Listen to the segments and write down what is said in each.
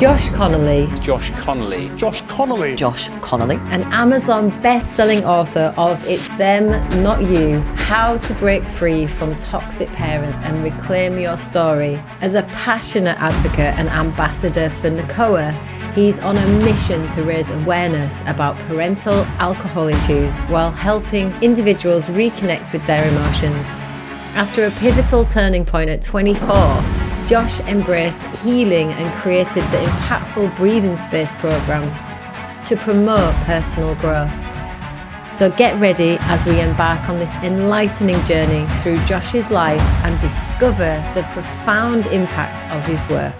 Josh Connolly. Josh Connolly. Josh Connolly. Josh Connolly. An Amazon best-selling author of It's Them, Not You, How to Break Free from Toxic Parents and Reclaim Your Story. As a passionate advocate and ambassador for NACOA, he's on a mission to raise awareness about parental alcohol issues while helping individuals reconnect with their emotions. After a pivotal turning point at 24, Josh embraced healing and created the impactful Breathing Space program to promote personal growth. So get ready as we embark on this enlightening journey through Josh's life and discover the profound impact of his work.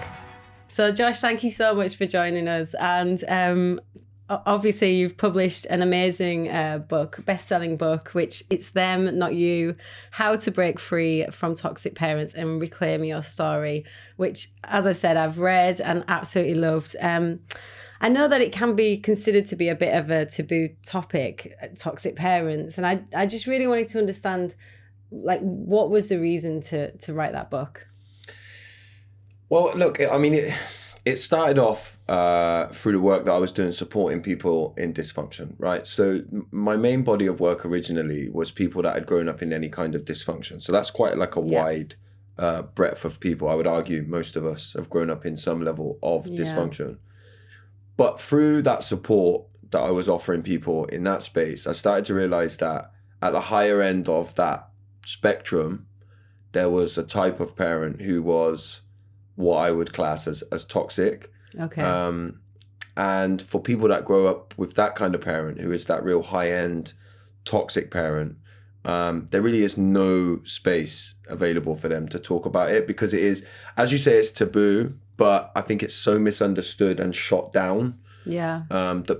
So Josh, thank you so much for joining us. And obviously you've published an amazing book, best-selling book, which It's Them, Not You, How to Break Free from Toxic Parents and Reclaim Your Story, which, as I said, I've read and absolutely loved. I know that it can be considered to be a bit of a taboo topic, toxic parents. And I just really wanted to understand, like, what was the reason to write that book? Well, look, I mean, it started off through the work that I was doing supporting people in dysfunction, right? So my main body of work originally was people that had grown up in any kind of dysfunction. So that's quite like a wide breadth of people. I would argue most of us have grown up in some level of dysfunction. But through that support that I was offering people in that space, I started to realize that at the higher end of that spectrum, there was a type of parent who was what I would class as toxic. Okay. And for people that grow up with that kind of parent, who is that real high-end toxic parent, there really is no space available for them to talk about it, because it is, as you say, it's taboo, but I think it's so misunderstood and shot down that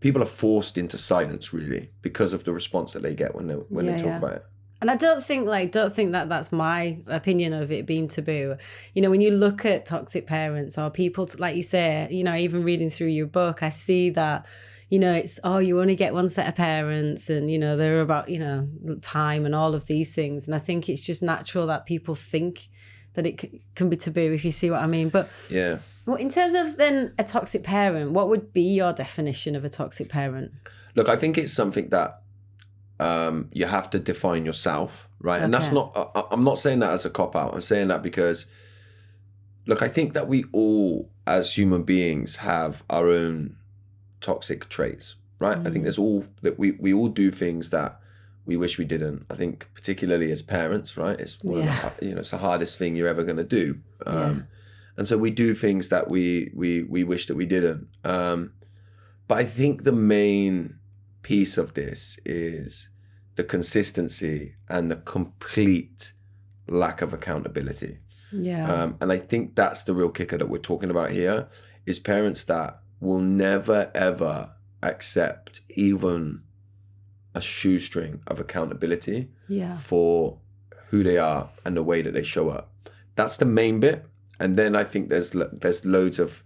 people are forced into silence, really, because of the response that they get when they talk about it. And I don't think that that's my opinion of it being taboo. You know, when you look at toxic parents or people, like you say, you know, even reading through your book, I see that, you know, it's, you only get one set of parents and, you know, they're about, you know, time and all of these things. And I think it's just natural that people think that it can be taboo, if you see what I mean. But yeah. Well, in terms of then a toxic parent, what would be your definition of a toxic parent? Look, I think it's something that you have to define yourself, right? Okay. And that's not, I'm not saying that as a cop-out. I'm saying that because, look, I think that we all, as human beings, have our own toxic traits, right? I think there's all, that we all do things that we wish we didn't. I think particularly as parents, right? It's one of the, it's the hardest thing you're ever going to do. And so we do things that we wish that we didn't. But I think the main piece of this is the consistency and the complete lack of accountability. And I think that's the real kicker that we're talking about here, is parents that will never ever accept even a shoestring of accountability for who they are and the way that they show up. That's the main bit. And then I think there's loads of,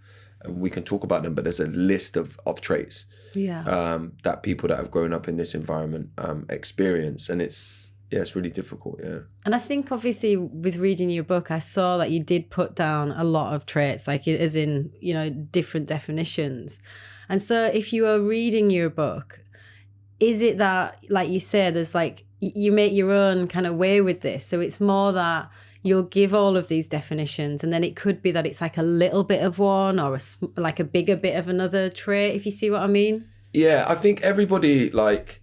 we can talk about them, but there's a list of traits that people that have grown up in this environment experience. And it's really difficult, And I think obviously with reading your book, I saw that you did put down a lot of traits, like as in, you know, different definitions. And so if you are reading your book, is it that, like you say, there's like, you make your own kind of way with this? So it's more that you'll give all of these definitions, and then it could be that it's like a little bit of one or like a bigger bit of another trait, if you see what I mean? Yeah, I think everybody like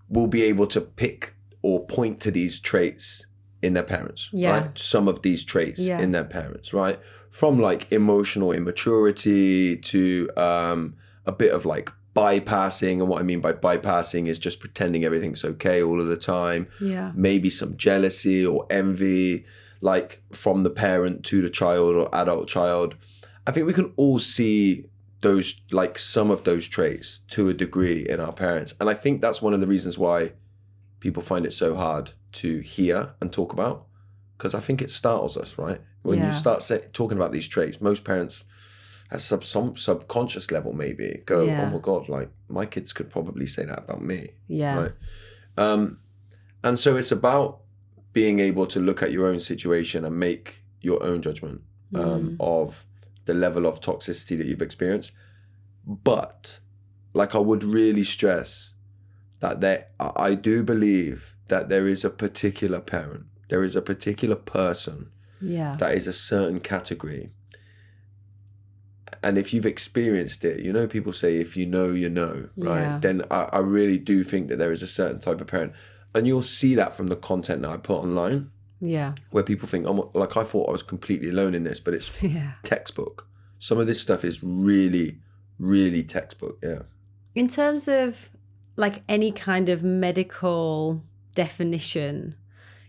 will be able to pick or point to these traits in their parents, right? Some of these traits in their parents, right? From like emotional immaturity to a bit of like bypassing. And what I mean by bypassing is just pretending everything's okay all of the time. Maybe some jealousy or envy, like from the parent to the child or adult child. I think we can all see those, like some of those traits to a degree in our parents. And I think that's one of the reasons why people find it so hard to hear and talk about, because I think it startles us, right? When you start talking about these traits, most parents at some subconscious level maybe go, oh my God, like my kids could probably say that about me. Right? And so it's about being able to look at your own situation and make your own judgment of the level of toxicity that you've experienced. But like I would really stress that I do believe that there is a particular parent, there is a particular person that is a certain category. And if you've experienced it, you know, people say, if you know, you know, right? Yeah. Then I really do think that there is a certain type of parent. And you'll see that from the content that I put online. Yeah. Where people think, like I thought I was completely alone in this, but it's textbook. Some of this stuff is really, really textbook, yeah. In terms of like any kind of medical definition,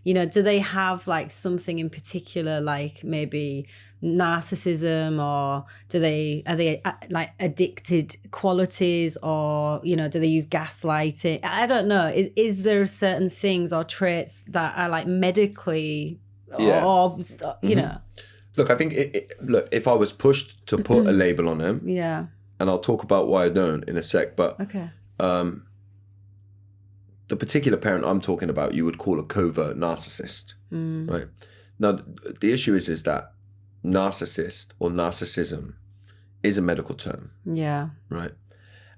you know, do they have like something in particular, like maybe narcissism, or are they like addicted qualities, or, you know, do they use gaslighting? I don't know. Is there certain things or traits that are like medically or you know? Look, I think look, if I was pushed to put a label on him, and I'll talk about why I don't in a sec, but the particular parent I'm talking about, you would call a covert narcissist, right? Now, the issue is that narcissist or narcissism is a medical term, right?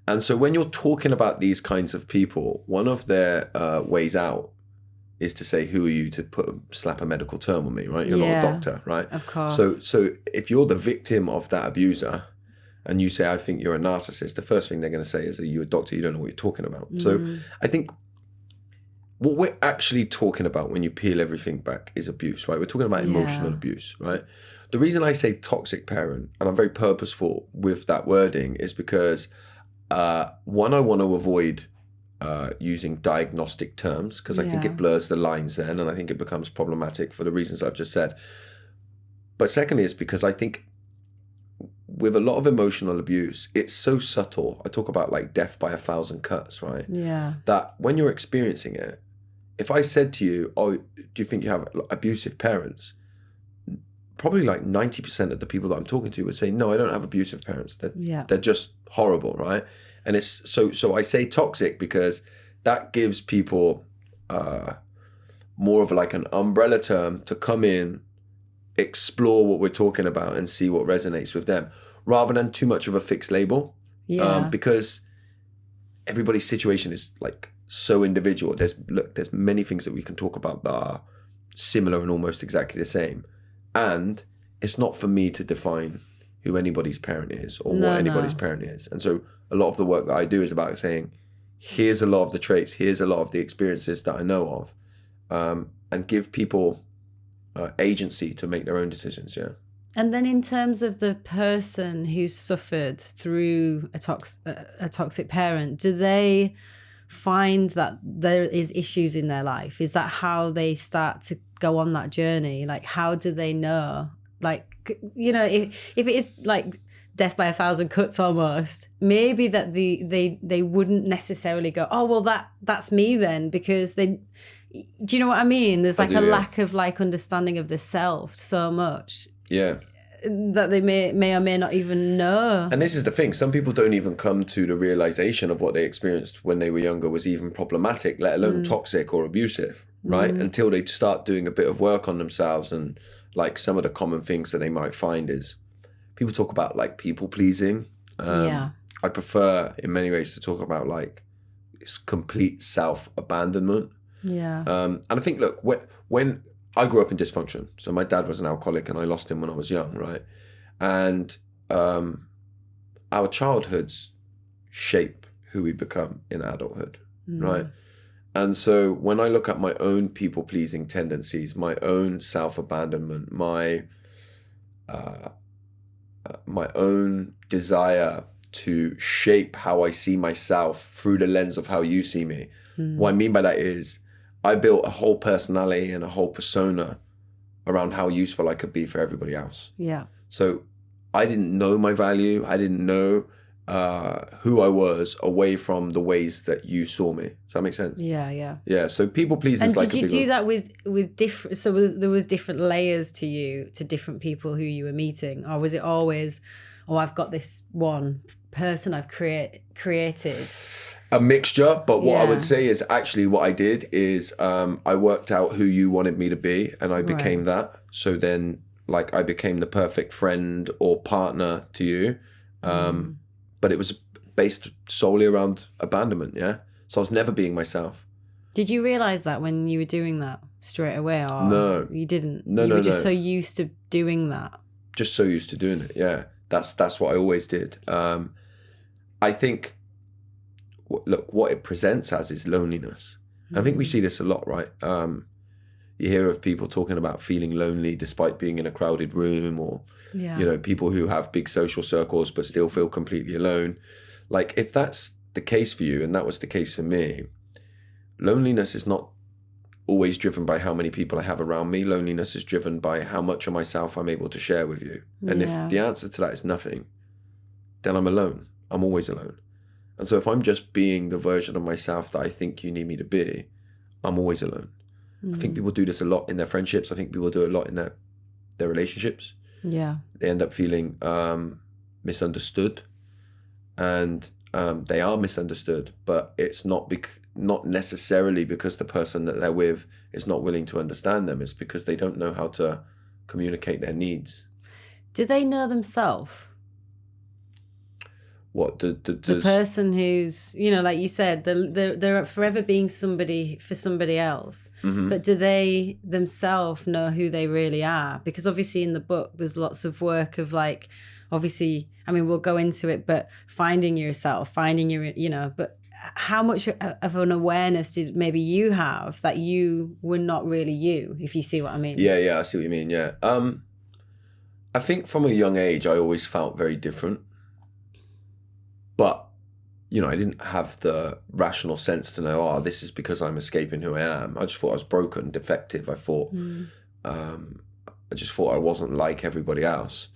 And so when you're talking about these kinds of people, one of their ways out is to say, who are you to slap a medical term on me, right? You're not a doctor, right? Of course. So if you're the victim of that abuser and you say, I think you're a narcissist, the first thing they're going to say is, are you a doctor? You don't know what you're talking about. So I think what we're actually talking about when you peel everything back is abuse, right? We're talking about emotional abuse, right? The reason I say toxic parent, and I'm very purposeful with that wording, is because one, I want to avoid using diagnostic terms, because I think it blurs the lines then, and I think it becomes problematic for the reasons I've just said. But secondly, it's because I think with a lot of emotional abuse, it's so subtle. I talk about like death by 1,000 cuts, right? Yeah. That when you're experiencing it, if I said to you, oh, do you think you have abusive parents? Probably like 90% of the people that I'm talking to would say, no, I don't have abusive parents. They're just horrible, right? And it's so I say toxic because that gives people more of like an umbrella term to come in, explore what we're talking about and see what resonates with them, rather than too much of a fixed label. Because everybody's situation is like so individual. There's many things that we can talk about that are similar and almost exactly the same. And it's not for me to define who anybody's parent is or what anybody's parent is. And so a lot of the work that I do is about saying, here's a lot of the traits, here's a lot of the experiences that I know of, and give people agency to make their own decisions, And then in terms of the person who's suffered through a toxic parent, do they find that there is issues in their life? Is that how they start to go on that journey? Like, how do they know? Like, you know, if it is like death by 1,000 cuts almost, maybe that they wouldn't necessarily go, oh, well, that's me then, because they... Do you know what I mean? There's like lack of like understanding of the self so much. That they may or may not even know. And this is the thing. Some people don't even come to the realization of what they experienced when they were younger was even problematic, let alone toxic or abusive, right? Until they start doing a bit of work on themselves. And like some of the common things that they might find is people talk about like people pleasing. I prefer in many ways to talk about like it's complete self-abandonment. And I think, look, when I grew up in dysfunction, so my dad was an alcoholic and I lost him when I was young, right? And our childhoods shape who we become in adulthood, right? And so when I look at my own people-pleasing tendencies, my own self-abandonment, my own desire to shape how I see myself through the lens of how you see me, what I mean by that is I built a whole personality and a whole persona around how useful I could be for everybody else. So I didn't know my value. I didn't know who I was away from the ways that you saw me. Does that make sense? Yeah. So people pleasing. And did you do that with different? So there was different layers to you, to different people who you were meeting, or was it always, oh, I've got this one person I've created? A mixture, but what I would say is actually what I did is I worked out who you wanted me to be and I became that. So then like I became the perfect friend or partner to you. But it was based solely around abandonment, yeah? So I was never being myself. Did you realize that when you were doing that straight away, or No. you didn't? No, you no, were just no. so used to doing that. Just so used to doing it, yeah. That's what I always did. I think, look, what it presents as is loneliness. I think we see this a lot, right? You hear of people talking about feeling lonely despite being in a crowded room, or, you know, people who have big social circles but still feel completely alone. Like, if that's the case for you, and that was the case for me, loneliness is not always driven by how many people I have around me. Loneliness is driven by how much of myself I'm able to share with you. And if the answer to that is nothing, then I'm alone. I'm always alone. And so if I'm just being the version of myself that I think you need me to be, I'm always alone. I think people do this a lot in their friendships. I think people do it a lot in their relationships. Yeah. They end up feeling misunderstood, and they are misunderstood, but it's not necessarily because the person that they're with is not willing to understand them. It's because they don't know how to communicate their needs. Do they know themselves? What the person who's, you know, like you said, they're forever being somebody for somebody else. But do they themselves know who they really are? Because obviously in the book there's lots of work of, like, obviously, I mean, we'll go into it, but finding yourself, finding your, you know, but how much of an awareness did maybe you have that you were not really you, if you see what I mean? Yeah, I see what you mean, yeah. I think from a young age I always felt very different. But, you know, I didn't have the rational sense to know, oh, this is because I'm escaping who I am. I just thought I was broken, defective. I thought, I just thought I wasn't like everybody else.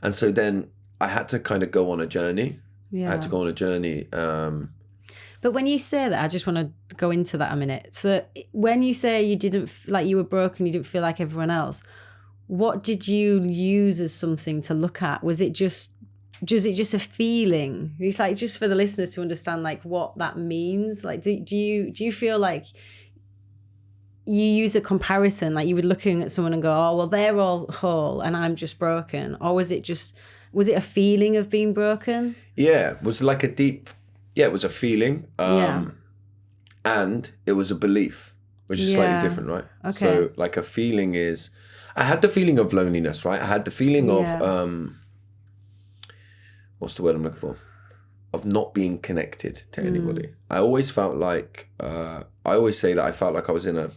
And so then I had to kind of go on a journey. Yeah. I had to go on a journey. But when you say that, I just want to go into that a minute. So when you say you didn't, like you were broken, you didn't feel like everyone else, what did you use as something to look at? Was it just a feeling? It's like, just for the listeners to understand, like, what that means. Like, do you feel like you use a comparison, like you were looking at someone and go, oh, well, they're all whole and I'm just broken? Or was it a feeling of being broken? Yeah, it was like it was a feeling. And it was a belief, which is slightly different, right? Okay. So like a feeling is, I had the feeling of loneliness, right? I had the feeling of, what's the word I'm looking for? Of not being connected to anybody. I always felt like, I always say that I felt like I was in a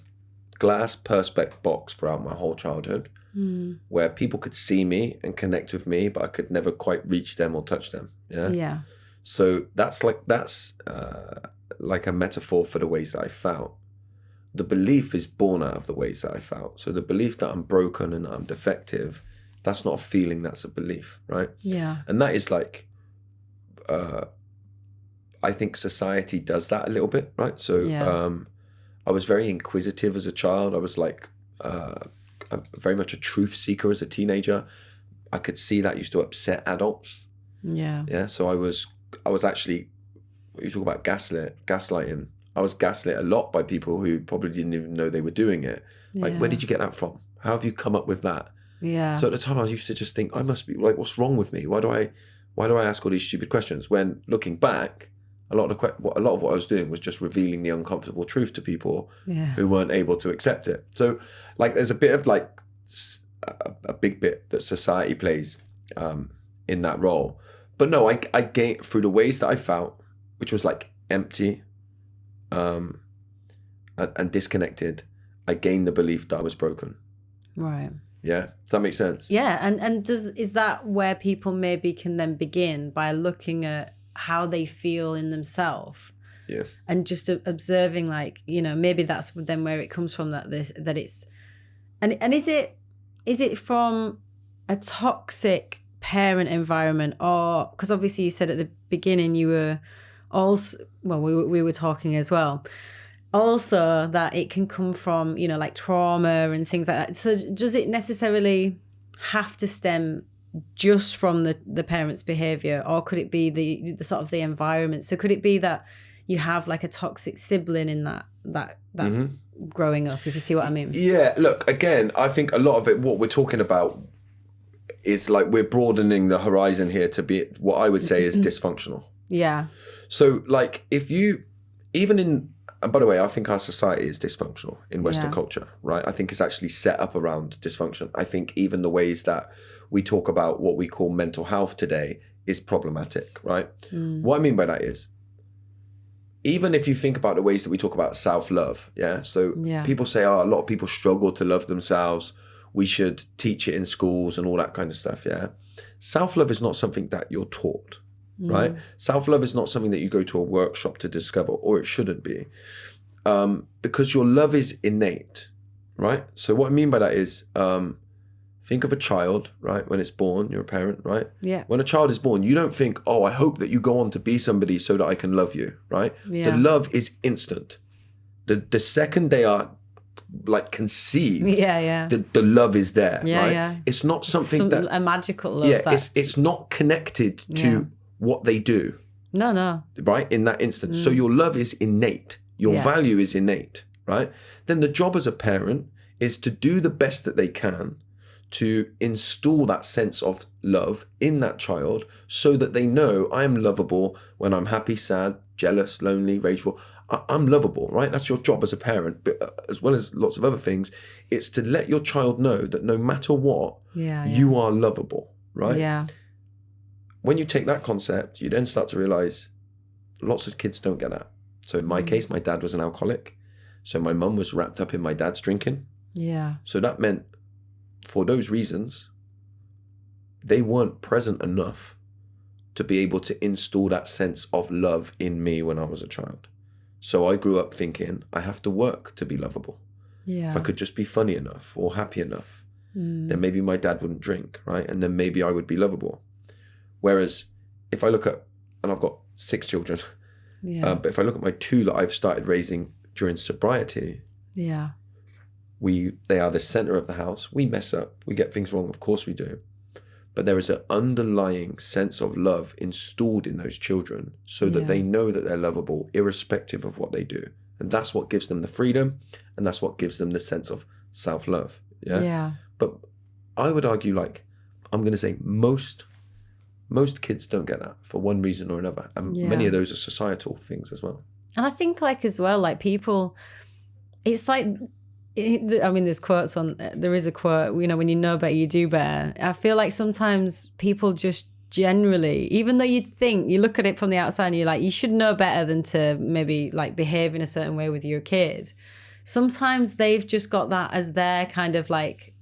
glass perspex box throughout my whole childhood, where people could see me and connect with me, but I could never quite reach them or touch them. Yeah. So that's like a metaphor for the ways that I felt. The belief is born out of the ways that I felt. So the belief that I'm broken and that I'm defective, that's not a feeling, that's a belief, right? Yeah. And that is like, I think society does that a little bit, right? So I was very inquisitive as a child. I was like very much a truth seeker as a teenager. I could see that used to upset adults. Yeah. Yeah. So I was actually, you talk about gaslighting. I was gaslit a lot by people who probably didn't even know they were doing it. Like, where did you get that from? How have you come up with that? Yeah. So at the time I used to just think, I must be like, what's wrong with me? Why do I ask all these stupid questions? When looking back, a lot of what I was doing was just revealing the uncomfortable truth to people who weren't able to accept it. So like, there's a bit of like a big bit that society plays in that role. But no, I gained through the ways that I felt, which was like empty and disconnected. I gained the belief that I was broken. Right. Yeah. Does that make sense? Yeah. And is that where people maybe can then begin by looking at how they feel in themselves? Yeah. And just observing, like, you know, maybe that's then where it comes from, that it's and is it from a toxic parent environment, or because obviously you said at the beginning you were also, well, we were talking as well, also that it can come from, you know, like trauma and things like that. So does it necessarily have to stem just from the parents' behavior, or could it be the sort of the environment? So could it be that you have like a toxic sibling in that growing up, if you see what I mean? Yeah, look, again, I think a lot of it, what we're talking about is like we're broadening the horizon here to be what I would say is dysfunctional. Yeah. So like if you, even in, and by the way, I think our society is dysfunctional in Western culture, right? I think it's actually set up around dysfunction. I think even the ways that we talk about what we call mental health today is problematic, right? What I mean by that is, even if you think about the ways that we talk about self-love, so people say, a lot of people struggle to love themselves. We should teach it in schools and all that kind of stuff, Self-love is not something that you're taught, right? Self-love is not something that you go to a workshop to discover, or it shouldn't be, because your love is innate, right? So what I mean by that is, think of a child, right? When it's born, you're a parent, right? Yeah. When a child is born, you don't think, oh, I hope that you go on to be somebody so that I can love you, right? Yeah. The love is instant. The second they are like conceived, the love is there, right? Yeah. It's not something a magical love. It's not connected to what they do. No. Right? In that instance. So your love is innate. Your value is innate, right? Then the job as a parent is to do the best that they can to install that sense of love in that child so that they know I am lovable when I'm happy, sad, jealous, lonely, rageful. I'm lovable, right? That's your job as a parent, but as well as lots of other things, it's to let your child know that no matter what, you are lovable, right? Yeah. When you take that concept, you then start to realize lots of kids don't get that. So in my case, my dad was an alcoholic. So my mum was wrapped up in my dad's drinking. Yeah. So that meant, for those reasons, they weren't present enough to be able to install that sense of love in me when I was a child. So I grew up thinking I have to work to be lovable. Yeah. If I could just be funny enough or happy enough, then maybe my dad wouldn't drink, right? And then maybe I would be lovable. Whereas if I look at, and I've got 6 children, but if I look at my 2 that I've started raising during sobriety, they are the center of the house. We mess up. We get things wrong. Of course we do. But there is an underlying sense of love installed in those children so that they know that they're lovable irrespective of what they do. And that's what gives them the freedom. And that's what gives them the sense of self-love. Yeah. But I would argue, like, I'm going to say most kids don't get that for one reason or another. And many of those are societal things as well. And I think, like, as well, like, people, it's like, I mean, there is a quote, you know, when you know better, you do better. I feel like sometimes people just generally, even though you look at it from the outside and you're like, you should know better than to maybe like behave in a certain way with your kid. Sometimes they've just got that as their kind of like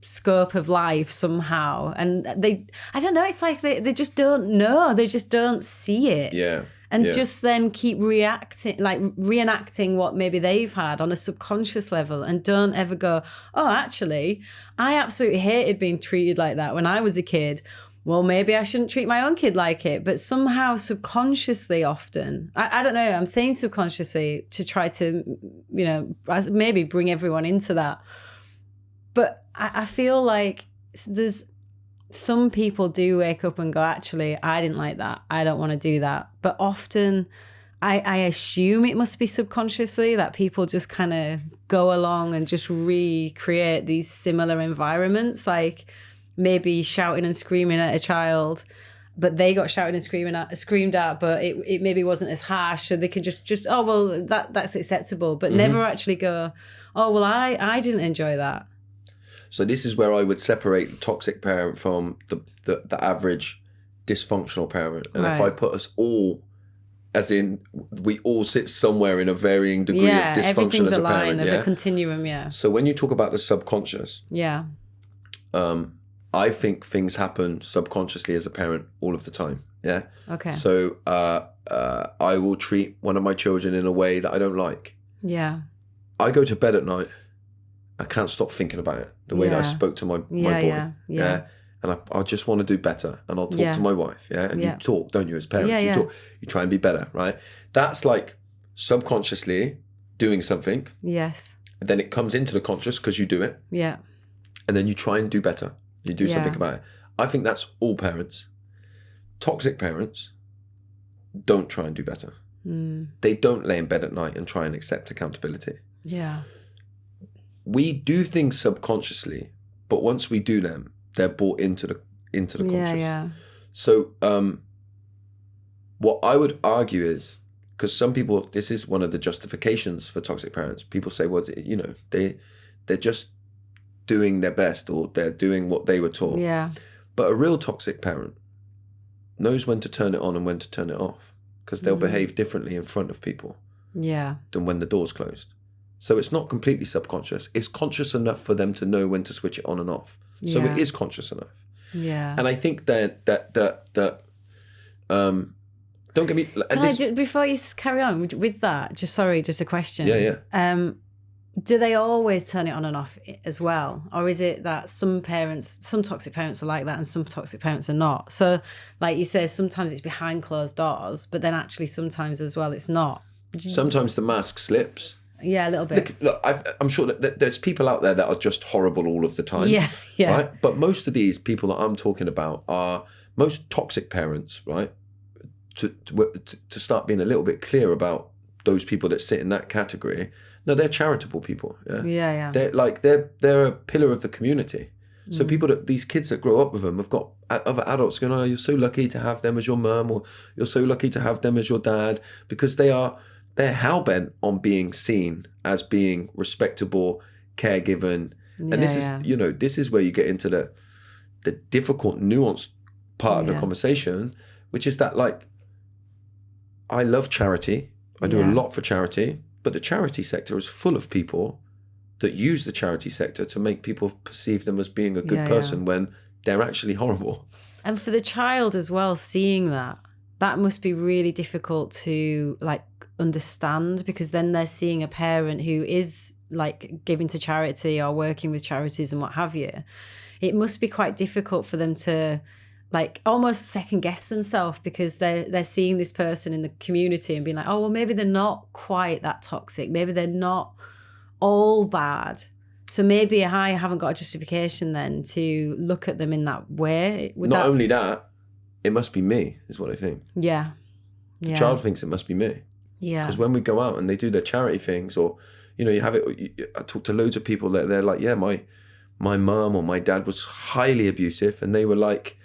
scope of life somehow. And I don't know, it's like they just don't know. They just don't see it. Yeah. And just then keep reenacting what maybe they've had on a subconscious level and don't ever go, oh, actually, I absolutely hated being treated like that when I was a kid. Well, maybe I shouldn't treat my own kid like it. But somehow subconsciously often, I don't know, I'm saying subconsciously to try to, you know, maybe bring everyone into that. But I feel like there's, some people do wake up and go, actually, I didn't like that. I don't want to do that. But often I assume it must be subconsciously that people just kind of go along and just recreate these similar environments, like maybe shouting and screaming at a child, but they got shouted and screamed at, but it maybe wasn't as harsh. So they can just oh, well, that's acceptable, but never actually go, oh, well, I didn't enjoy that. So this is where I would separate the toxic parent from the average dysfunctional parent. And if I put us all, as in we all sit somewhere in a varying degree of dysfunction as a parent. Of a continuum, So when you talk about the subconscious, I think things happen subconsciously as a parent all of the time. Yeah. Okay. So I will treat one of my children in a way that I don't like. Yeah. I go to bed at night. I can't stop thinking about it. The way that I spoke to my boy. Yeah. And I just want to do better. And I'll talk to my wife. Yeah. And you talk, don't you, as parents? You talk, you try and be better, right? That's like subconsciously doing something. Yes. And then it comes into the conscious because you do it. Yeah. And then you try and do better. You do something about it. I think that's all parents. Toxic parents don't try and do better. They don't lay in bed at night and try and accept accountability. Yeah. We do things subconsciously, but once we do them, They're bought into the conscious. Yeah. So what I would argue is, because some people, this is one of the justifications for toxic parents. People say, well, you know, they're just doing their best, or they're doing what they were taught. Yeah. But a real toxic parent knows when to turn it on and when to turn it off, because they'll behave differently in front of people than when the door's closed. So it's not completely subconscious. It's conscious enough for them to know when to switch it on and off. So it is conscious enough. Yeah. And I think that don't get me... before you carry on with that, just a question. Yeah. Do they always turn it on and off as well? Or is it that some toxic parents are like that and some toxic parents are not? So like you say, sometimes it's behind closed doors, but then actually sometimes as well it's not. Sometimes the mask slips. Yeah, a little bit. Look, I'm sure that there's people out there that are just horrible all of the time. Yeah. Right? But most of these people that I'm talking about are most toxic parents, right? To start being a little bit clear about those people that sit in that category. No, they're charitable people. Yeah. They're a pillar of the community. So these kids that grow up with them have got other adults going, oh, you're so lucky to have them as your mum, or you're so lucky to have them as your dad, because they're hell-bent on being seen as being respectable, caregiven. And this is, you know, this is where you get into the difficult, nuanced part of the conversation, which is that, like, I love charity. I do a lot for charity, but the charity sector is full of people that use the charity sector to make people perceive them as being a good person when they're actually horrible. And for the child as well, seeing that must be really difficult to like understand, because then they're seeing a parent who is like giving to charity or working with charities and what have you. It must be quite difficult for them to like almost second guess themselves, because they're seeing this person in the community and being like, oh, well, maybe they're not quite that toxic. Maybe they're not all bad. So maybe I haven't got a justification then to look at them in that way. Not only that, it must be me, is what I think. Yeah. The child thinks it must be me. Yeah. Because when we go out and they do their charity things, or, you know, you have it, I talk to loads of people that they're like, yeah, my mum or my dad was highly abusive, and they were like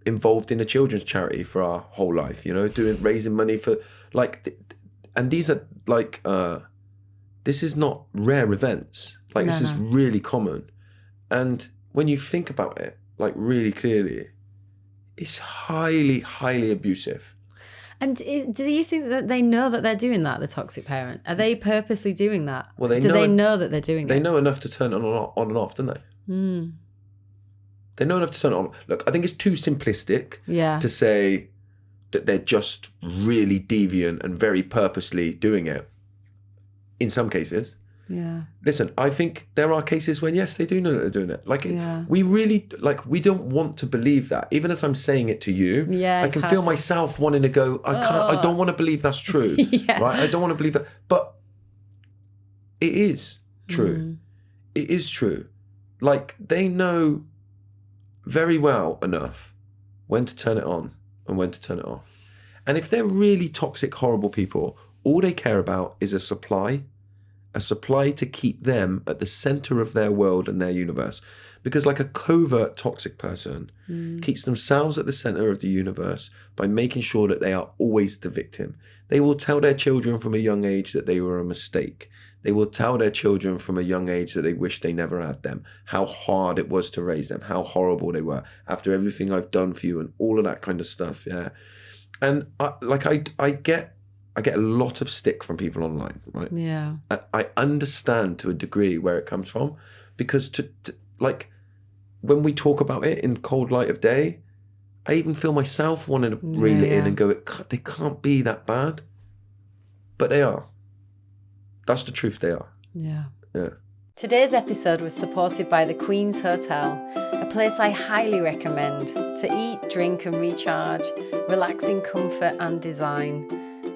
involved in a children's charity for our whole life, you know, raising money for like, and these are like, this is not rare events. Like this is really common. And when you think about it, like really clearly, it's highly, highly abusive. And do you think that they know that they're doing that, the toxic parent? Are they purposely doing that? Well, do they know that they're doing that? They know enough to turn it on and off, don't they? They know enough to turn it on. Look, I think it's too simplistic to say that they're just really deviant and very purposely doing it. In some cases. Yeah. Listen, I think there are cases when, yes, they do know that they're doing it. Like, we really, like, we don't want to believe that. Even as I'm saying it to you, I can feel myself wanting to go, I don't want to believe that's true. Right? I don't want to believe that. But it is true. It is true. Like, they know very well enough when to turn it on and when to turn it off. And if they're really toxic, horrible people, all they care about is a supply to keep them at the center of their world and their universe. Because like a covert toxic person keeps themselves at the center of the universe by making sure that they are always the victim. They will tell their children from a young age that they were a mistake. They will tell their children from a young age that they wish they never had them, how hard it was to raise them, how horrible they were after everything I've done for you and all of that kind of stuff. Yeah. And I get a lot of stick from people online, right? Yeah. I understand to a degree where it comes from, because to like when we talk about it in cold light of day, I even feel myself wanting to reel it in and go, they can't be that bad. But they are. That's the truth, they are. Yeah. Yeah. Today's episode was supported by the Queen's Hotel, a place I highly recommend to eat, drink and recharge, relax in comfort and design,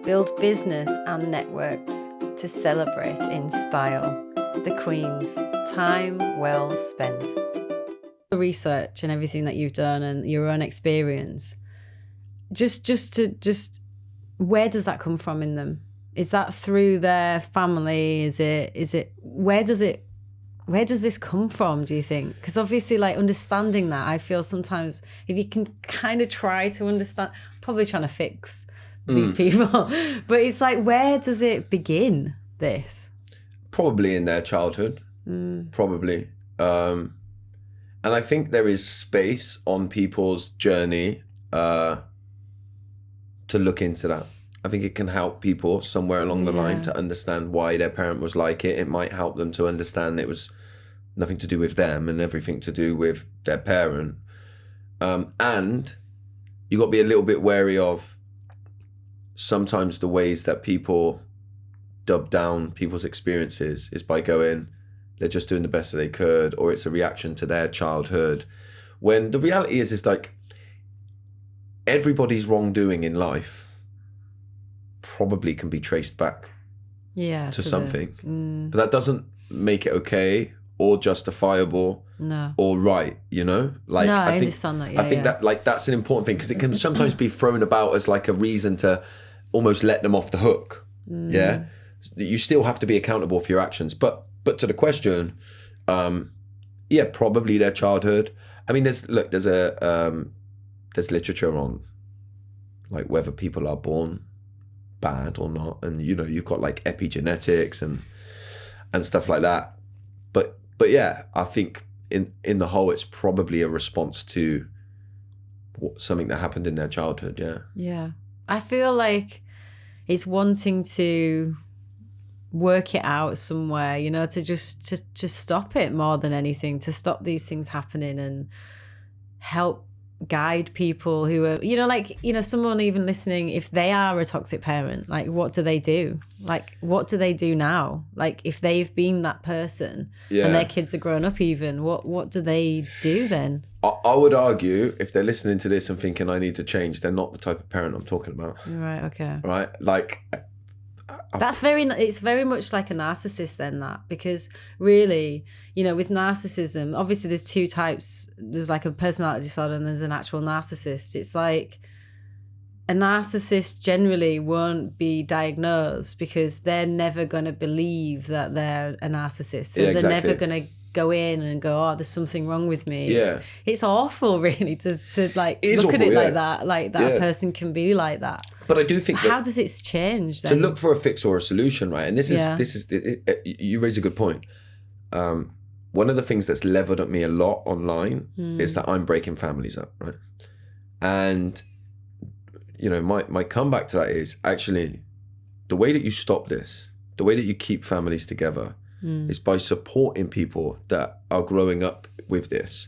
build business and networks, to celebrate in style. The Queen's, time well spent. The research and everything that you've done and your own experience, just where does that come from in them? Is that through their family? Is it where does it where does this come from, do you think? Because obviously, like, understanding that, I feel sometimes if you can kind of try to understand, probably trying to fix these people, but it's like, where does it begin, this? Probably in their childhood, probably. And I think there is space on people's journey to look into that. I think it can help people somewhere along the line to understand why their parent was like it. It might help them to understand it was nothing to do with them and everything to do with their parent. And you got to be a little bit wary of sometimes the ways that people dub down people's experiences is by going, they're just doing the best that they could, or it's a reaction to their childhood. When the reality is like everybody's wrongdoing in life probably can be traced back to something. But that doesn't make it okay or justifiable or right, you know? Like, no, I understand that. Yeah, I think that like that's an important thing, because it can sometimes be thrown about as like a reason to almost let them off the hook. Yeah, you still have to be accountable for your actions. But to the question, probably their childhood. I mean, there's literature on like whether people are born bad or not, and you know, you've got like epigenetics and stuff like that. But yeah, I think in the whole, it's probably a response to something that happened in their childhood. Yeah. I feel like it's wanting to work it out somewhere, you know, to just stop it more than anything, to stop these things happening and help guide people who are, you know, like, you know, someone even listening, if they are a toxic parent, like, what do they do? Like, what do they do now? Like, if they've been that person and their kids are grown up even, what do they do then? I would argue, if they're listening to this and thinking I need to change, they're not the type of parent I'm talking about. Right, okay. Right? Like... it's very much like a narcissist then, that, because really, you know, with narcissism, obviously there's two types. There's like a personality disorder and there's an actual narcissist. It's like a narcissist generally won't be diagnosed because they're never going to believe that they're a narcissist. So they're never going to go in and go, oh, there's something wrong with me. It's awful, really, to like look at it like that, a person can be like that. But I do think how does it change then? To look for a fix or a solution, right? And this is you raise a good point. One of the things that's leveled at me a lot online is that I'm breaking families up, right? And you know, my comeback to that is actually the way that you stop this, the way that you keep families together is by supporting people that are growing up with this,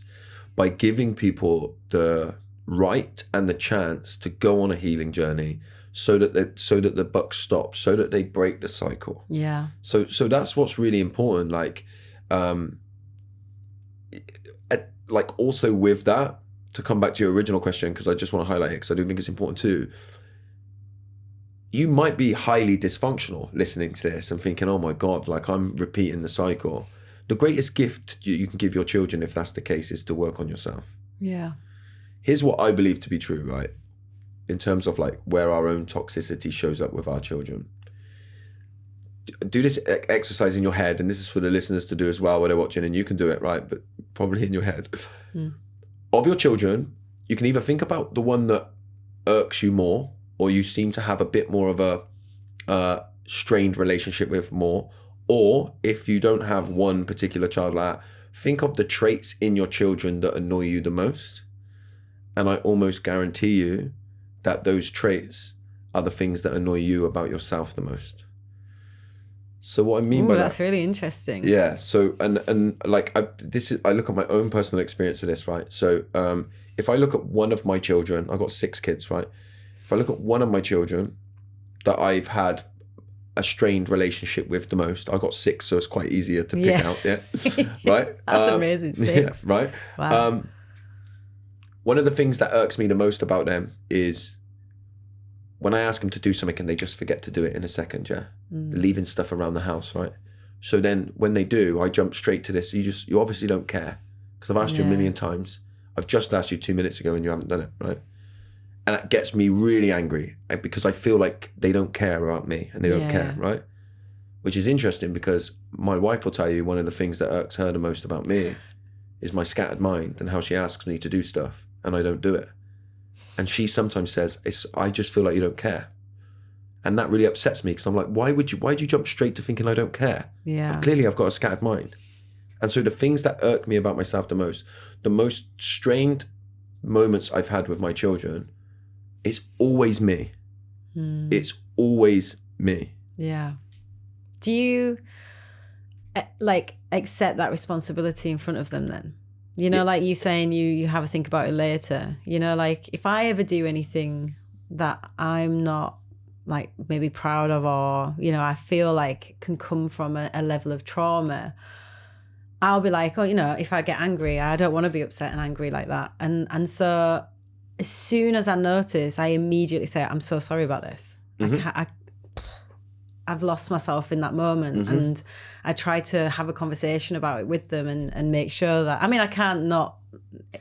by giving people the right and the chance to go on a healing journey, so that the buck stops, so that they break the cycle. Yeah. So that's what's really important. Like, also with that, to come back to your original question, because I just want to highlight it, because I do think it's important too. You might be highly dysfunctional listening to this and thinking, oh my God, like I'm repeating the cycle. The greatest gift you can give your children, if that's the case, is to work on yourself. Yeah. Here's what I believe to be true, right? In terms of like where our own toxicity shows up with our children. Do this exercise in your head, and this is for the listeners to do as well while they're watching, and you can do it, right? But probably in your head. Of your children, you can either think about the one that irks you more, or you seem to have a bit more of a strained relationship with more, or if you don't have one particular child like that, think of the traits in your children that annoy you the most. And I almost guarantee you that those traits are the things that annoy you about yourself the most. So what I mean by that's really interesting. Yeah. So and like I look at my own personal experience of this, right? So if I look at one of my children, I've got 6 kids, right? If I look at one of my children that I've had a strained relationship with the most, I got 6, so it's quite easier to pick out. Yeah. Right. That's amazing. 6. Yeah, right. Wow. One of the things that irks me the most about them is when I ask them to do something and they just forget to do it in a second, They're leaving stuff around the house, right? So then when they do, I jump straight to this. You obviously don't care, because I've asked you a million times. I've just asked you 2 minutes ago and you haven't done it, right? And that gets me really angry, because I feel like they don't care about me and they don't care, right? which is interesting because my wife will tell you one of the things that irks her the most about me is my scattered mind and how she asks me to do stuff and I don't do it. And she sometimes says, I just feel like you don't care. And that really upsets me because I'm like, why'd you jump straight to thinking I don't care? Yeah. Clearly I've got a scattered mind. And so the things that irk me about myself the most strained moments I've had with my children, it's always me. It's always me. Yeah. Do you like accept that responsibility in front of them then? You know, like you saying you have a think about it later. You know, like if I ever do anything that I'm not like maybe proud of, or, you know, I feel like can come from a level of trauma, I'll be like, oh, you know, if I get angry, I don't want to be upset and angry like that. And so as soon as I notice, I immediately say, I'm so sorry about this. I've lost myself in that moment. And I try to have a conversation about it with them and make sure that, I mean, I can't not,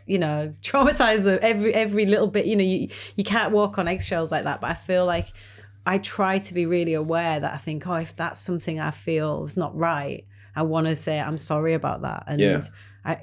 you know, traumatize them every little bit. You know, you can't walk on eggshells like that. But I feel like I try to be really aware that I think, oh, if that's something I feel is not right, I want to say I'm sorry about that. And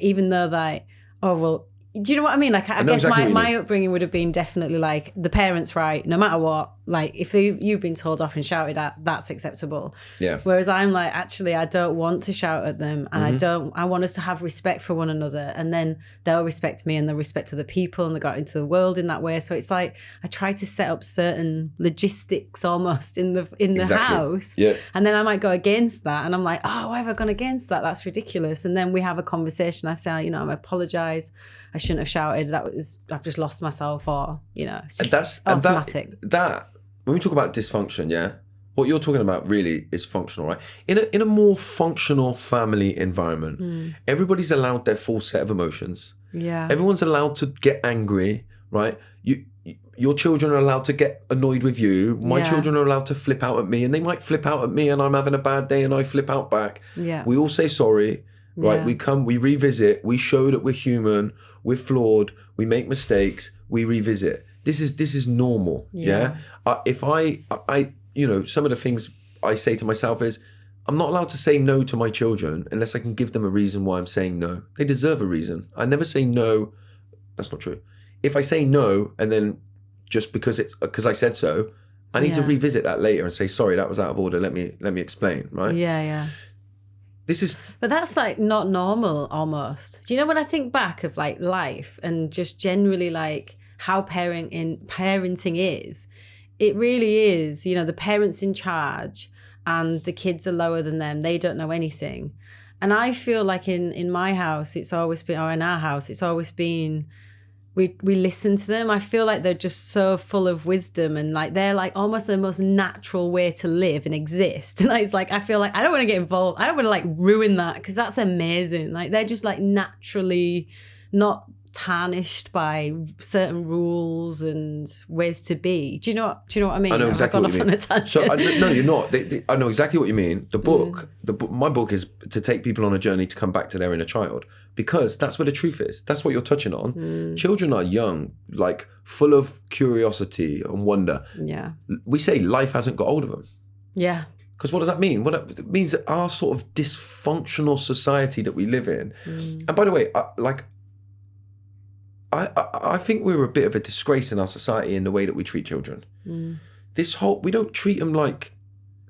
even though that, oh, well, do you know what I mean? Like, I guess exactly my upbringing would have been definitely like the parents' right, no matter what. Like, if you've been told off and shouted at, that's acceptable. Yeah. Whereas I'm like, actually, I don't want to shout at them, and I want us to have respect for one another, and then they'll respect me and they'll respect other people, and they got into the world in that way. So it's like I try to set up certain logistics almost in the house, and then I might go against that, and I'm like, oh, why have I gone against that? That's ridiculous. And then we have a conversation. I say, you know, I apologize. I shouldn't have shouted. I've just lost myself, or, you know, it's just automatic. That when we talk about dysfunction, what you're talking about really is functional, right? In a more functional family environment, everybody's allowed their full set of emotions. Yeah. Everyone's allowed to get angry, right? Your children are allowed to get annoyed with you. My children are allowed to flip out at me, and they might flip out at me and I'm having a bad day and I flip out back. Yeah. We all say sorry. Right, Yeah. we revisit, we show that we're human, we're flawed, we make mistakes, we revisit. This is normal. Yeah. If I, you know, some of the things I say to myself is, I'm not allowed to say no to my children unless I can give them a reason why I'm saying no. They deserve a reason. I never say no. That's not true. If I say no and then just because I said so, I need to revisit that later and say, sorry, that was out of order. Let me explain. Right. Yeah. But that's like not normal almost. Do you know, when I think back of like life and just generally like how parenting is, it really is, you know, the parents in charge and the kids are lower than them. They don't know anything. And I feel like in my house, it's always been, or in our house, it's always been, we listen to them. I feel like they're just so full of wisdom, and like they're like almost the most natural way to live and exist. And it's like I feel like I don't want to get involved. I don't want to like ruin that, because that's amazing. Like they're just like naturally not tarnished by certain rules and ways to be. Do you know what I mean? I know exactly what you mean. So no, you're not. I know exactly what you mean. The book, my book is to take people on a journey to come back to their inner child, because that's where the truth is. That's what you're touching on. Children are young, like full of curiosity and wonder. Yeah. We say life hasn't got hold of them. Yeah. Because what does that mean? What it means that our sort of dysfunctional society that we live in. And by the way, I think we're a bit of a disgrace in our society in the way that we treat children. We don't treat them like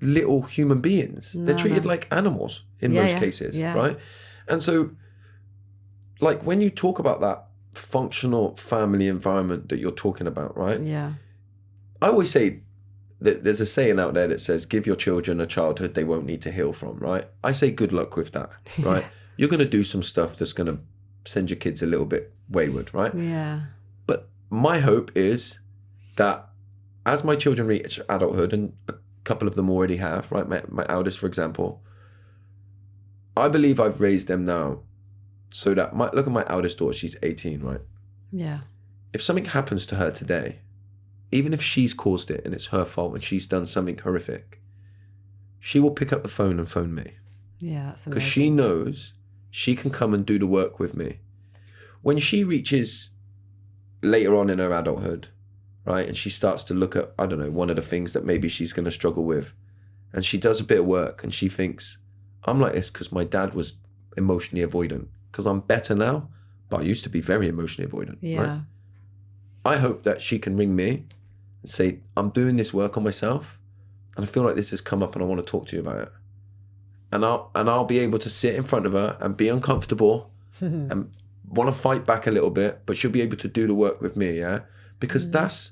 little human beings. They're treated like animals in most cases, right? And so, like, when you talk about that functional family environment that you're talking about, right? Yeah. I always say that there's a saying out there that says, give your children a childhood they won't need to heal from, right? I say good luck with that, right? You're going to do some stuff that's going to send your kids a little bit wayward, right? Yeah. But my hope is that as my children reach adulthood, and a couple of them already have, right? My eldest, for example, I believe I've raised them now so that look at my eldest daughter, she's 18, right? Yeah. If something happens to her today, even if she's caused it and it's her fault and she's done something horrific, she will pick up the phone and phone me. Yeah, that's amazing. Because she knows she can come and do the work with me. When she reaches later on in her adulthood, right, and she starts to look at, I don't know, one of the things that maybe she's going to struggle with, and she does a bit of work and she thinks, I'm like this because my dad was emotionally avoidant, because I'm better now, but I used to be very emotionally avoidant. Yeah. Right? I hope that she can ring me and say, I'm doing this work on myself and I feel like this has come up and I want to talk to you about it. And I'll be able to sit in front of her and be uncomfortable and want to fight back a little bit, but she'll be able to do the work with me, yeah? Because that's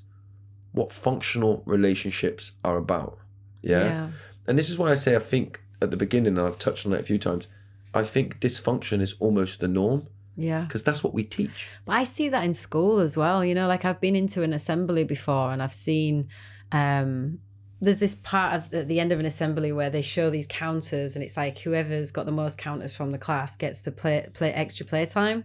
what functional relationships are about, yeah? And this is why I say, I think at the beginning, and I've touched on it a few times, I think dysfunction is almost the norm. Yeah. Because that's what we teach. But I see that in school as well. You know, like I've been into an assembly before and I've seen there's this part at the end of an assembly where they show these counters and it's like whoever's got the most counters from the class gets the extra playtime.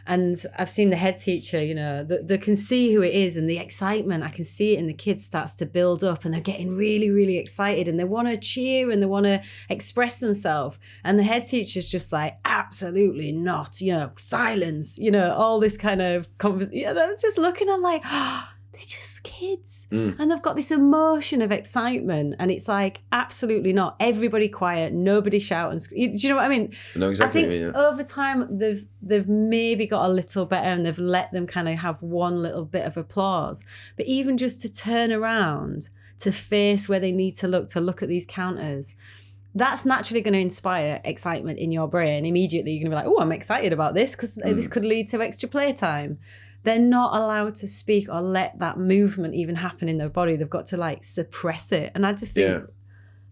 And I've seen the head teacher, you know, they can see who it is and the excitement. I can see it in the kids starts to build up and they're getting really, really excited and they want to cheer and they want to express themselves. And the head teacher's just like, absolutely not, you know, silence, you know, all this kind of conversation. I'm just looking, I'm like, oh, they're just kids. And they've got this emotion of excitement. And it's like, absolutely not. Everybody quiet, nobody shout and scream. Do you know what I mean? No, exactly. I think over time they've maybe got a little better and they've let them kind of have one little bit of applause. But even just to turn around, to face where they need to look at these counters, that's naturally going to inspire excitement in your brain. Immediately you're going to be like, oh, I'm excited about this because this could lead to extra playtime. They're not allowed to speak or let that movement even happen in their body. They've got to like suppress it. And I just think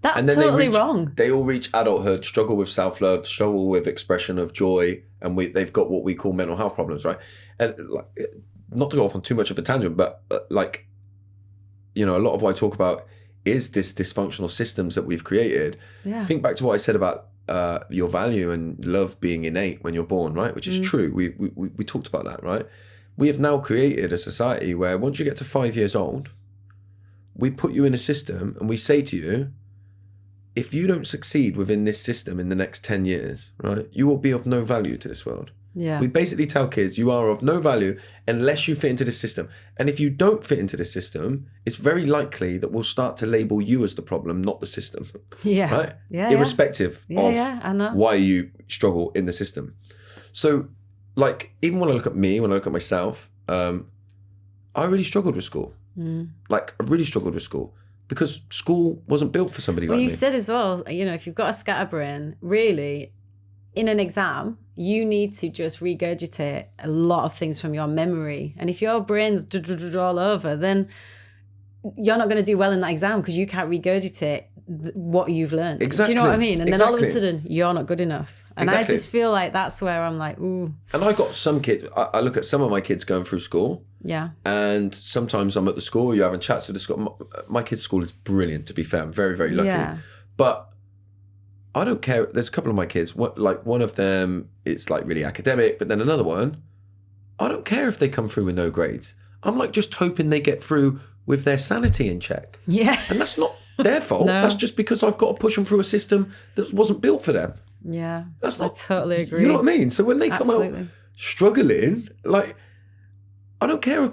that's totally wrong. They all reach adulthood, struggle with self-love, struggle with expression of joy, and they've got what we call mental health problems, right? And like, not to go off on too much of a tangent, but like, you know, a lot of what I talk about is this dysfunctional systems that we've created. Yeah. Think back to what I said about your value and love being innate when you're born, right? Which is true. We talked about that, right? We have now created a society where once you get to 5 years old, we put you in a system and we say to you, if you don't succeed within this system in the next 10 years, right, you will be of no value to this world. Yeah. We basically tell kids you are of no value unless you fit into this system. And if you don't fit into this system, it's very likely that we'll start to label you as the problem, not the system. Yeah. Right? Yeah. Irrespective of I know. why you struggle in the system. So, like, even when I look at me, when I look at myself, I really struggled with school. Like, I really struggled with school because school wasn't built for somebody like me. Well, you said as well, you know, if you've got a scatterbrain, really, in an exam, you need to just regurgitate a lot of things from your memory. And if your brain's all over, then you're not going to do well in that exam because you can't regurgitate what you've learned. Exactly. Do you know what I mean? And then all of a Exactly. sudden, you're not good enough. And Exactly. I just feel like that's where I'm like, ooh. And I got some kids, I look at some of my kids going through school. Yeah. And sometimes I'm at the school, you're having chats with the school. My kids' school is brilliant, to be fair. I'm very, very lucky. Yeah. But I don't care. There's a couple of my kids, like one of them, it's like really academic, but then another one, I don't care if they come through with no grades. I'm like just hoping they get through with their sanity in check. Yeah. And that's not their fault. No. That's just because I've got to push them through a system that wasn't built for them. Yeah. That's not, I totally agree. You know what I mean? So when they come Absolutely. out struggling, like, I don't care.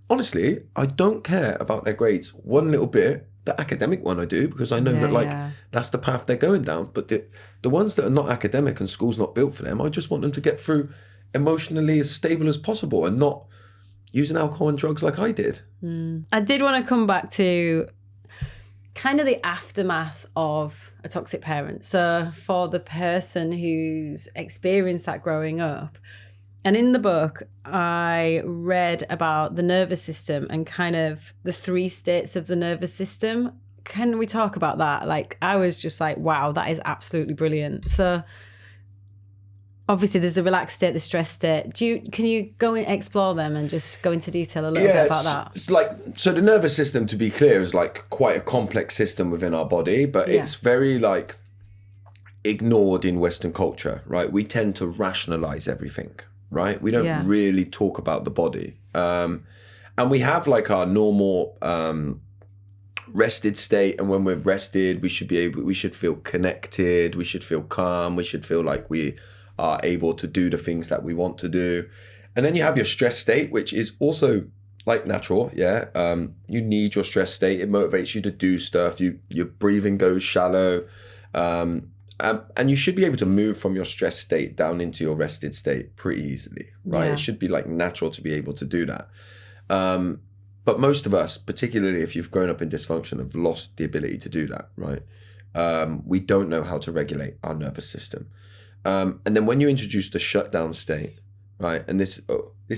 Honestly, I don't care about their grades one little bit. The academic one I do because I know that like that's the path they're going down. But the ones that are not academic and school's not built for them, I just want them to get through emotionally as stable as possible and not using alcohol and drugs like I did. I did want to come back to kind of the aftermath of a toxic parent. So for the person who's experienced that growing up, and in the book, I read about the nervous system and kind of the 3 states of the nervous system. Can we talk about that? Like, I was just like, wow, that is absolutely brilliant. So obviously there's the relaxed state, the stress state. Can you go and explore them and just go into detail a little bit about that? It's like, so the nervous system, to be clear, is like quite a complex system within our body, but it's very like ignored in Western culture, right? We tend to rationalize everything, right? We don't really talk about the body. And we have like our normal rested state, and when we're rested, we should feel connected, we should feel calm, we should feel like we are able to do the things that we want to do. And then you have your stress state, which is also like natural, yeah. You need your stress state. It motivates you to do stuff. Your breathing goes shallow. And you should be able to move from your stress state down into your rested state pretty easily, right? Yeah. It should be like natural to be able to do that. But most of us, particularly if you've grown up in dysfunction, have lost the ability to do that, right? We don't know how to regulate our nervous system. And then when you introduce the shutdown state, right? And this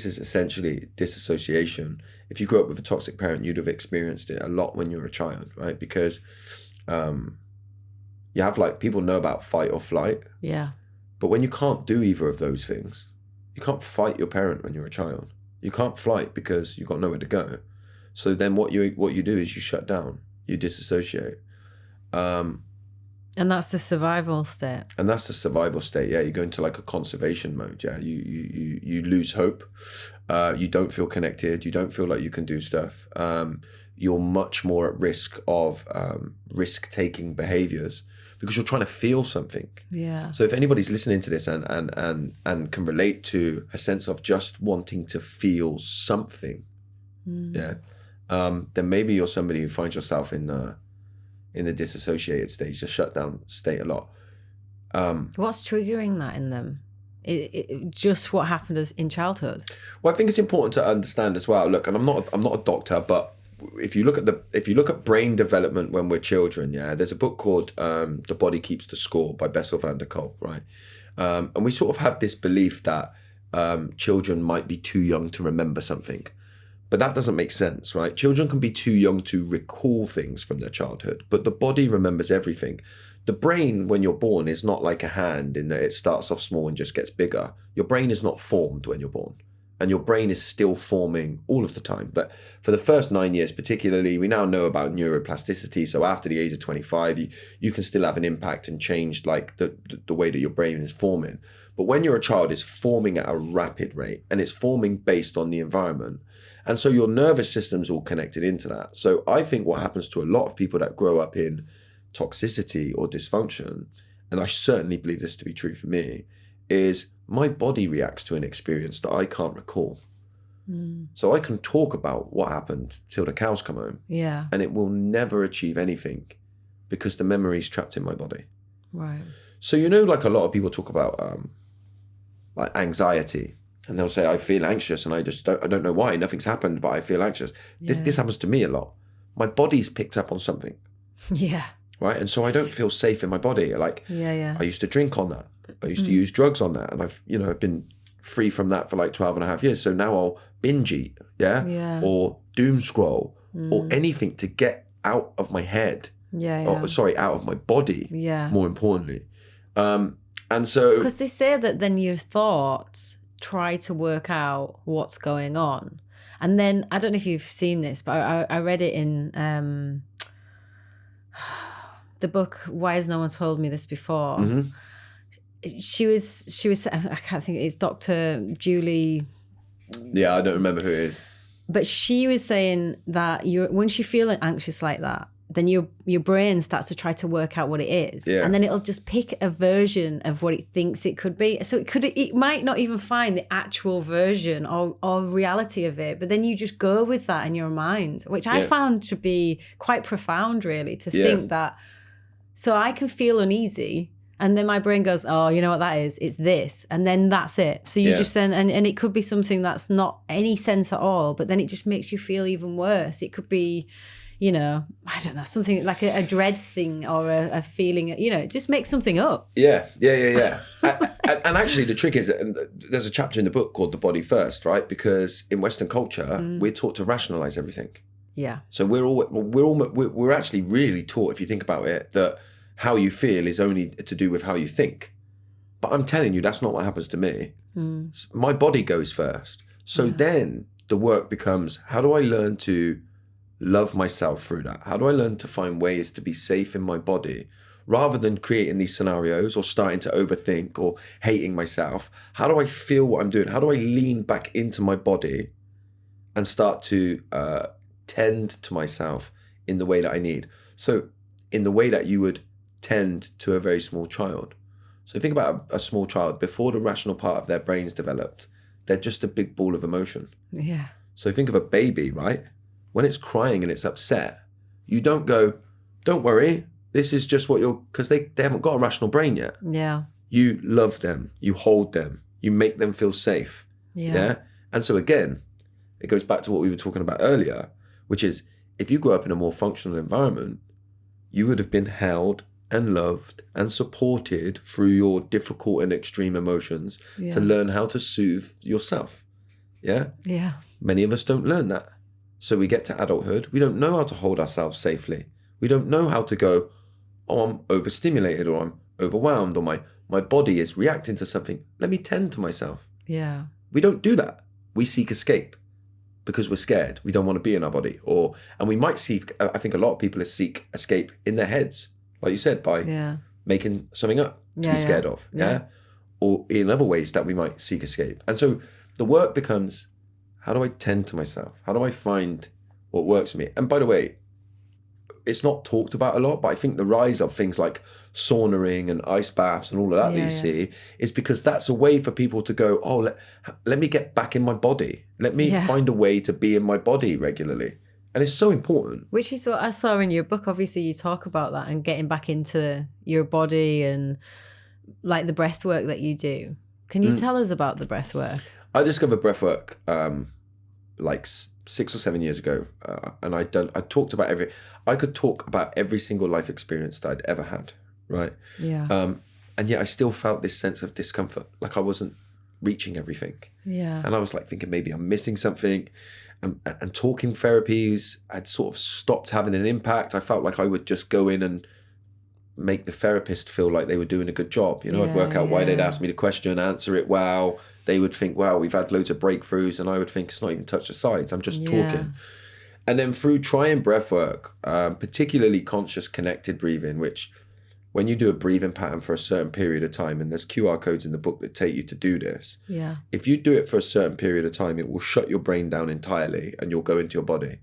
is essentially disassociation. If you grew up with a toxic parent, you'd have experienced it a lot when you were a child, right? Because you have like, people know about fight or flight. Yeah. But when you can't do either of those things, you can't fight your parent when you're a child. You can't flight because you've got nowhere to go. So then what you do is you shut down, you disassociate. And that's the survival state. And that's the survival state. Yeah, you go into like a conservation mode. Yeah, you lose hope. You don't feel connected. You don't feel like you can do stuff. You're much more at risk of risk-taking behaviors because you're trying to feel something. Yeah. So if anybody's listening to this and can relate to a sense of just wanting to feel something, yeah, then maybe you're somebody who finds yourself in the disassociated stage, the shutdown state a lot. What's triggering that in them? Just what happened in childhood? Well, I think it's important to understand as well. Look, and I'm not a doctor, but if you look at brain development when we're children, yeah, there's a book called The Body Keeps the Score by Bessel van der Kolk, right? And we sort of have this belief that children might be too young to remember something. But that doesn't make sense, right? Children can be too young to recall things from their childhood, but the body remembers everything. The brain, when you're born, is not like a hand in that it starts off small and just gets bigger. Your brain is not formed when you're born, and your brain is still forming all of the time. But for the first 9 years particularly, we now know about neuroplasticity. So after the age of 25, you can still have an impact and change like the way that your brain is forming. But when you're a child, it's forming at a rapid rate, and it's forming based on the environment. And so your nervous system's all connected into that. So I think what happens to a lot of people that grow up in toxicity or dysfunction, and I certainly believe this to be true for me, is my body reacts to an experience that I can't recall. So I can talk about what happened till the cows come home. Yeah. And it will never achieve anything because the memory is trapped in my body. Right. So, like a lot of people talk about like anxiety. And they'll say, I feel anxious and I don't know why. Nothing's happened, but I feel anxious. Yeah. This happens to me a lot. My body's picked up on something. Yeah. Right? And so I don't feel safe in my body. Like, Yeah. I used to drink on that. I used to use drugs on that. And I've been free from that for like 12 and a half years. So now I'll binge eat, yeah? Or doom scroll or anything to get out of my head. Yeah. Out of my body. Yeah. More importantly. And so... Because they say that then your thoughts try to work out what's going on. And then, I don't know if you've seen this, but I read it in the book, Why Has No One Told Me This Before? Mm-hmm. She was, I can't think, it's Dr. Julie. Yeah, I don't remember who it is. But she was saying that once you feel anxious like that, then your brain starts to try to work out what it is. Yeah. And then it'll just pick a version of what it thinks it could be. So it might not even find the actual version or reality of it, but then you just go with that in your mind, which I found to be quite profound, really, to think that. So I can feel uneasy, and then my brain goes, oh, you know what that is? It's this. And then that's it. So you just then, and it could be something that's not any sense at all, but then it just makes you feel even worse. It could be, I don't know, something like a dread thing or a feeling, just make something up. Yeah. And actually the trick is, and there's a chapter in the book called The Body First, right? Because in Western culture, we're taught to rationalize everything. Yeah. So we're actually really taught, if you think about it, that how you feel is only to do with how you think. But I'm telling you, that's not what happens to me. My body goes first. So then the work becomes, how do I learn to love myself through that? How do I learn to find ways to be safe in my body rather than creating these scenarios or starting to overthink or hating myself? How do I feel what I'm doing? How do I lean back into my body and start to tend to myself in the way that I need? So in the way that you would tend to a very small child. So think about a small child. Before the rational part of their brains developed, they're just a big ball of emotion. Yeah. So think of a baby, right? When it's crying and it's upset, you don't go, don't worry, this is just what because they haven't got a rational brain yet. Yeah. You love them, you hold them, you make them feel safe. Yeah. And so again, it goes back to what we were talking about earlier, which is if you grew up in a more functional environment, you would have been held and loved and supported through your difficult and extreme emotions to learn how to soothe yourself. Yeah? Yeah. Many of us don't learn that. So we get to adulthood, we don't know how to hold ourselves safely. We don't know how to go, oh, I'm overstimulated or I'm overwhelmed or my body is reacting to something. Let me tend to myself. Yeah. We don't do that. We seek escape because we're scared. We don't want to be in our body. And we might seek, I think a lot of people seek escape in their heads, like you said, by making something up to be scared of. Yeah. Or in other ways that we might seek escape. And so the work becomes, how do I tend to myself? How do I find what works for me? And by the way, it's not talked about a lot, but I think the rise of things like saunaing and ice baths and all of that you see is because that's a way for people to go, oh, let me get back in my body. Let me find a way to be in my body regularly. And it's so important. Which is what I saw in your book. Obviously, you talk about that and getting back into your body and like the breath work that you do. Can you tell us about the breath work? I discovered breathwork like 6 or 7 years ago, and I could talk about every single life experience that I'd ever had, right? Yeah. And yet I still felt this sense of discomfort, like I wasn't reaching everything. Yeah. And I was like thinking maybe I'm missing something, and talking therapies had sort of stopped having an impact. I felt like I would just go in and make the therapist feel like they were doing a good job. You know, I'd work out why they'd ask me the question, answer it well. They would think, wow, we've had loads of breakthroughs. And I would think, it's not even touched the sides. I'm just talking. And then through trying breath work, particularly conscious connected breathing, which when you do a breathing pattern for a certain period of time, and there's QR codes in the book that take you to do this. Yeah. If you do it for a certain period of time, it will shut your brain down entirely and you'll go into your body.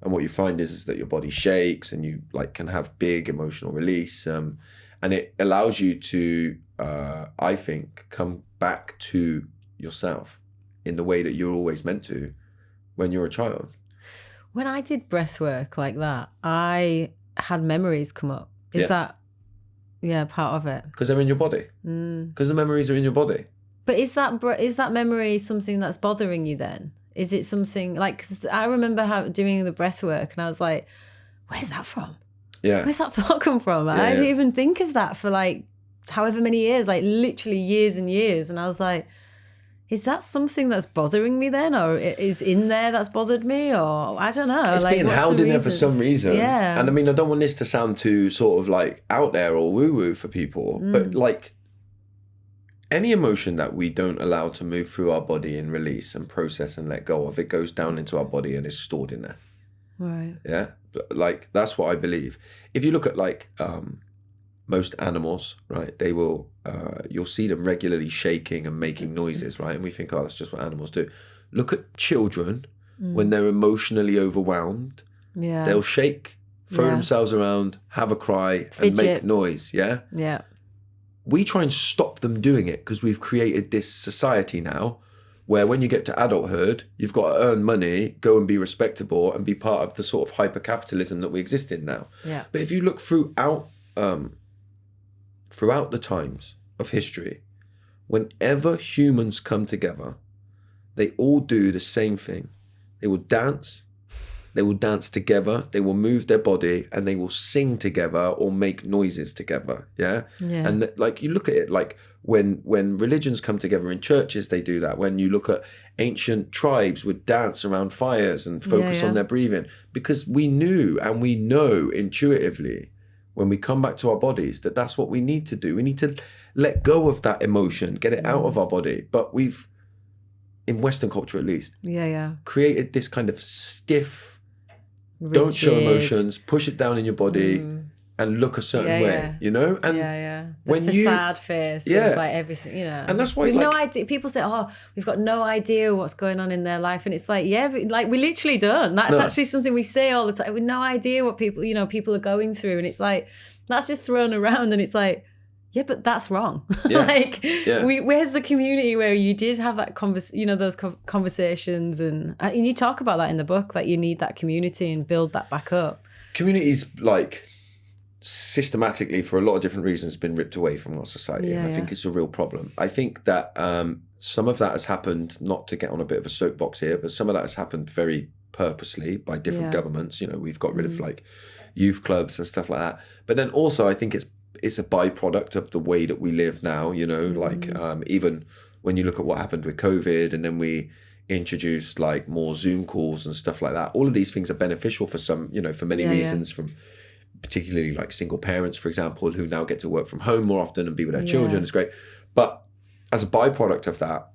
And what you find is that your body shakes and you like can have big emotional release. And it allows you to, I think, come back to yourself in the way that you're always meant to when you're a child. When I did breath work like that, I had memories come up. Is that part of it? Because they're in your body. Because the memories are in your body. But is that memory something that's bothering you then? Is it something like, cause I remember doing the breath work and I was like, where's that from? Yeah. Where's that thought come from? I didn't even think of that for like however many years, like literally years and years. And I was like, is that something that's bothering me then? Or is in there that's bothered me? Or I don't know. It's like, being held in there for some reason. Yeah. And I mean, I don't want this to sound too sort of like out there or woo-woo for people, but like any emotion that we don't allow to move through our body and release and process and let go of, it goes down into our body and is stored in there. Right. Yeah. Like, that's what I believe. If you look at like most animals, right, they will, you'll see them regularly shaking and making noises, right? And we think, oh, that's just what animals do. Look at children when they're emotionally overwhelmed. Yeah. They'll shake, throw themselves around, have a cry, Fidget. and make noise. Yeah. Yeah. We try and stop them doing it because we've created this society now where when you get to adulthood, you've got to earn money, go and be respectable and be part of the sort of hyper-capitalism that we exist in now. Yeah. But if you look throughout the times of history, whenever humans come together, they all do the same thing. They will dance together, they will move their body, and they will sing together or make noises together. Yeah. And like you look at it, like when religions come together in churches, they do that. When you look at ancient tribes would dance around fires and focus on their breathing, because we knew and we know intuitively when we come back to our bodies that that's what we need to do. We need to let go of that emotion, get it out of our body. But we've, in Western culture at least, created this kind of stiff, rigid. Don't show emotions, push it down in your body and look a certain way, you know? And the facade face of like everything, you know. And that's why we've no idea. People say, oh, we've got no idea what's going on in their life. And it's like, but like we literally don't. That's actually something we say all the time. We've no idea what people are going through. And it's like, that's just thrown around and it's like, yeah, but that's wrong. Yeah. Like, Yeah. where's the community where you did have that those conversations, and you talk about that in the book, that you need that community and build that back up. Communities, like, systematically, for a lot of different reasons, been ripped away from our society. Yeah, and I think it's a real problem. I think that some of that has happened, not to get on a bit of a soapbox here, but some of that has happened very purposely by different governments. You know, we've got rid of like youth clubs and stuff like that. But then also I think it's a byproduct of the way that we live now, you know, like even when you look at what happened with COVID, and then we introduced like more Zoom calls and stuff like that. All of these things are beneficial for some, you know, for many reasons, from particularly like single parents, for example, who now get to work from home more often and be with their children. It's great. But as a byproduct of that,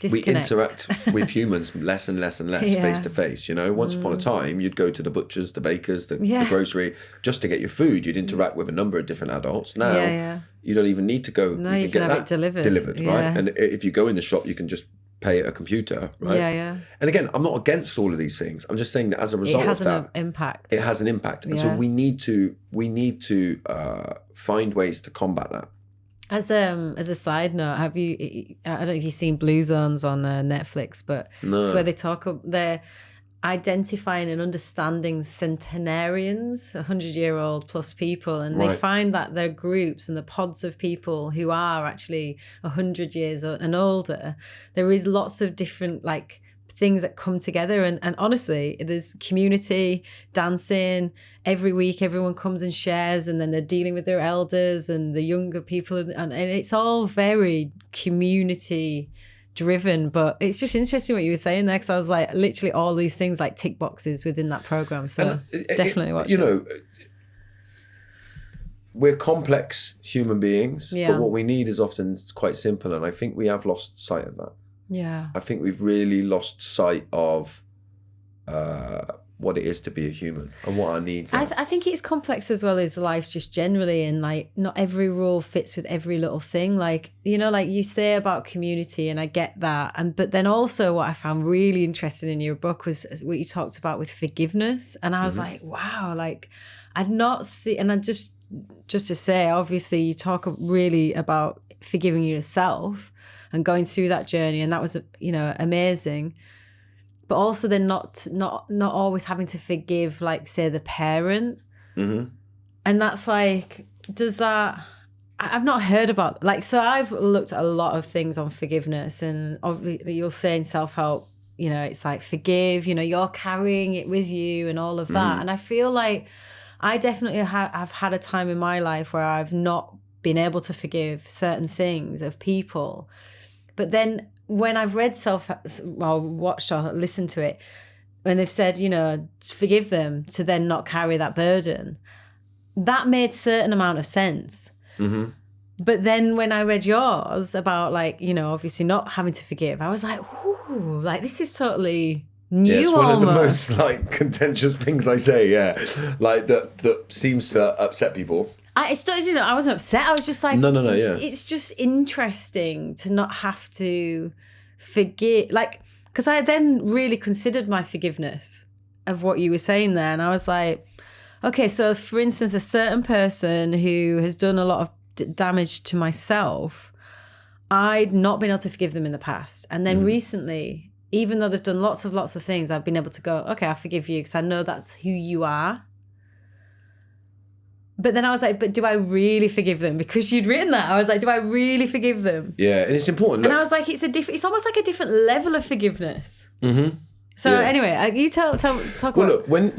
Disconnect. we interact with humans less and less and less face to face. You know, once upon a time, you'd go to the butchers, the bakers, the grocery, just to get your food. You'd interact with a number of different adults. Now, you don't even need to go. No, you can have get it delivered, right? And if you go in the shop, you can just pay at a computer, right? And again, I'm not against all of these things. I'm just saying that as a result of that, it has an impact. And so we need to find ways to combat that. As a side note, I don't know if you've seen Blue Zones on Netflix, but it's where they're identifying and understanding centenarians, 100-year-old plus people, and they find that their groups and the pods of people who are actually 100 years and older, there is lots of different like things that come together, and honestly, there's community, dancing. Every week everyone comes and shares, and then they're dealing with their elders and the younger people, and it's all very community driven. But it's just interesting what you were saying there, because I was like, literally all these things like tick boxes within that program. So definitely watch it. You know, we're complex human beings, but what we need is often quite simple, and I think we have lost sight of that. Yeah, I think we've really lost sight of what it is to be a human and what our needs are. I think it's complex as well as life just generally, and like not every rule fits with every little thing. Like, you know, like you say about community, and I get that, but then also what I found really interesting in your book was what you talked about with forgiveness, and I was like, wow, like I'd not see, and I just to say, obviously you talk really about forgiving yourself and going through that journey, and that was, you know, amazing. But also then not always having to forgive, like, say, the parent. And that's like, does that, I've not heard about, like, so I've looked at a lot of things on forgiveness, and obviously you'll say in self-help, you know, it's like forgive, you know, you're carrying it with you and all of that. And I feel like I definitely have had a time in my life where I've not been able to forgive certain things of people. But then when I've read watched or listened to it, when they've said, you know, forgive them to then not carry that burden, that made certain amount of sense. But then when I read yours about, like, you know, obviously not having to forgive, I was like, ooh, like this is totally new. Yeah, it's one almost. of the most like contentious things I say. Yeah, like that seems to upset people. I wasn't upset. I was just like, no. It's just interesting to not have to forgive, like, because I then really considered my forgiveness of what you were saying there, and I was like, okay, so for instance, a certain person who has done a lot of damage to myself, I'd not been able to forgive them in the past, and then recently, even though they've done lots of things, I've been able to go, okay, I forgive you because I know that's who you are. But then I was like, but do I really forgive them? Because you'd written that. I was like, do I really forgive them? Yeah, and it's important. Look, and I was like, it's almost like a different level of forgiveness. So anyway, you talk about. Well, look, when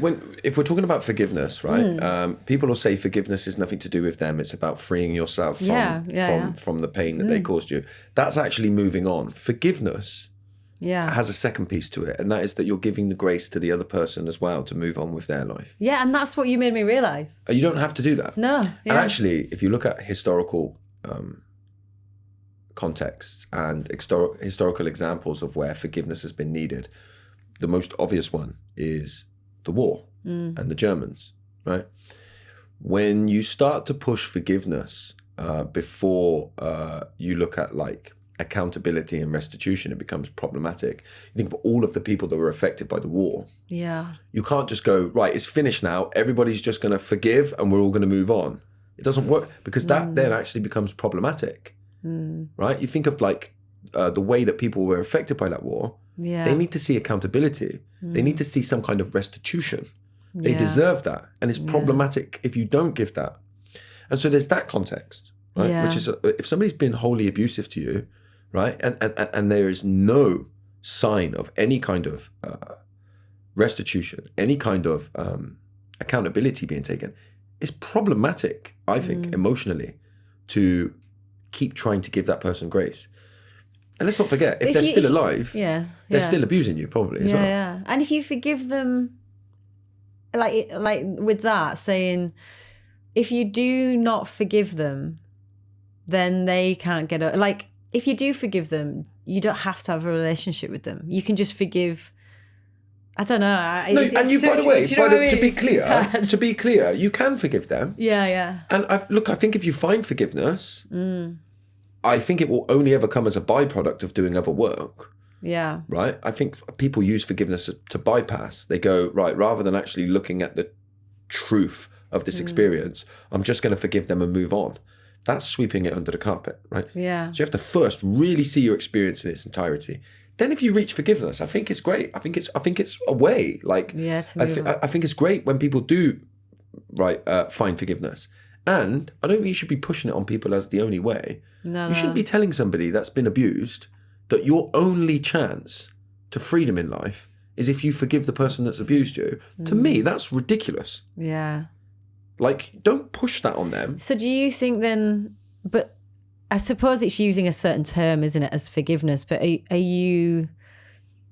if we're talking about forgiveness, right? People will say forgiveness is nothing to do with them. It's about freeing yourself from the pain that they caused you. That's actually moving on. Forgiveness has a second piece to it, and that is that you're giving the grace to the other person as well to move on with their life. Yeah, and that's what you made me realise. You don't have to do that. No. Yeah. And actually, if you look at historical contexts and historical examples of where forgiveness has been needed, the most obvious one is the war and the Germans, right? When you start to push forgiveness before you look at, like, accountability and restitution, it becomes problematic. You think of all of the people that were affected by the war. Yeah. You can't just go, right, it's finished now, everybody's just going to forgive and we're all going to move on. It doesn't work because that then actually becomes problematic, right? You think of like the way that people were affected by that war. Yeah. They need to see accountability. They need to see some kind of restitution. They deserve that. And it's problematic if you don't give that. And so there's that context, right? Yeah. Which is if somebody's been wholly abusive to you, right? And there is no sign of any kind of restitution, any kind of accountability being taken, it's problematic, I think, emotionally, to keep trying to give that person grace. And let's not forget, if they're still alive, they're still abusing you probably as well. Yeah. And if you forgive them, like with that, saying, if you do not forgive them, then they can't get over. Like, if you do forgive them, you don't have to have a relationship with them. You can just forgive. I don't know. And you, by the way, to be clear, you can forgive them. Yeah. And I think if you find forgiveness, I think it will only ever come as a byproduct of doing other work. Yeah. Right? I think people use forgiveness to bypass. They go, right, rather than actually looking at the truth of this experience, I'm just going to forgive them and move on. That's sweeping it under the carpet, right? Yeah. So you have to first really see your experience in its entirety. Then if you reach forgiveness, I think it's great. I think it's a way. Like, I think it's great when people do find forgiveness. And I don't think you should be pushing it on people as the only way. You shouldn't be telling somebody that's been abused that your only chance to freedom in life is if you forgive the person that's abused you. To me, that's ridiculous. Yeah. Like, don't push that on them. So do you think then, but I suppose it's using a certain term, isn't it, as forgiveness, but are you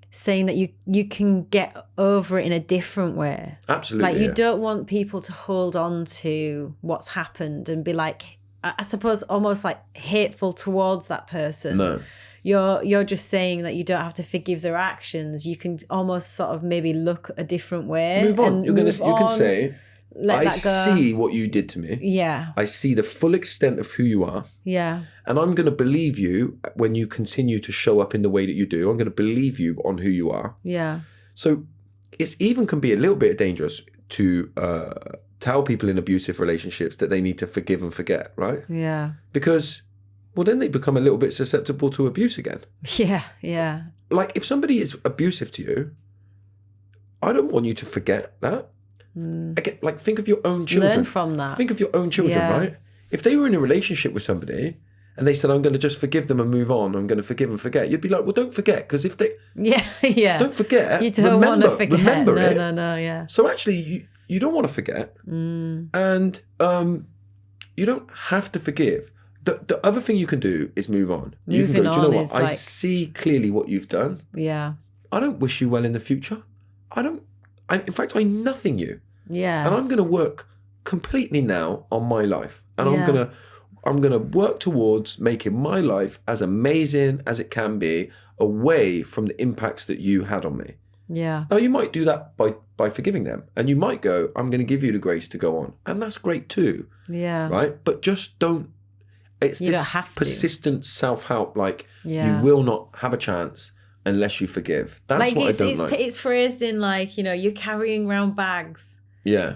saying that you can get over it in a different way? Absolutely. Like, you don't want people to hold on to what's happened and be like, I suppose, almost like hateful towards that person. No. You're just saying that you don't have to forgive their actions. You can almost sort of maybe look a different way. Move on. You can say, I that go. see what you did to me. Yeah. I see the full extent of who you are. Yeah. And I'm going to believe you when you continue to show up in the way that you do. I'm going to believe you on who you are. Yeah. So it's even can be a little bit dangerous to tell people in abusive relationships that they need to forgive and forget, right? Yeah. Because, well, then they become a little bit susceptible to abuse again. Yeah. Like, if somebody is abusive to you, I don't want you to forget that. Again, like, think of your own children. Learn from that. Think of your own children, right? If they were in a relationship with somebody and they said, I'm going to just forgive them and move on, I'm going to forgive and forget, you'd be like, well, don't forget, because if they... Yeah. Don't forget. You don't want to forget. Remember it. No, yeah. So actually, you don't want to forget. And you don't have to forgive. The other thing you can do is move on. You can go, do you know what? I see clearly what you've done. Yeah. I don't wish you well in the future. In fact, I nothing you. Yeah. And I'm going to work completely now on my life. And I'm going to work towards making my life as amazing as it can be, away from the impacts that you had on me. Yeah. Now, you might do that by forgiving them. And you might go, I'm going to give you the grace to go on. And that's great too. Yeah. Right? But just don't. It's you this don't have persistent self-help, like, you will not have a chance unless you forgive. That's like, what I don't like. It's phrased in, like, you're carrying around bags. Yeah.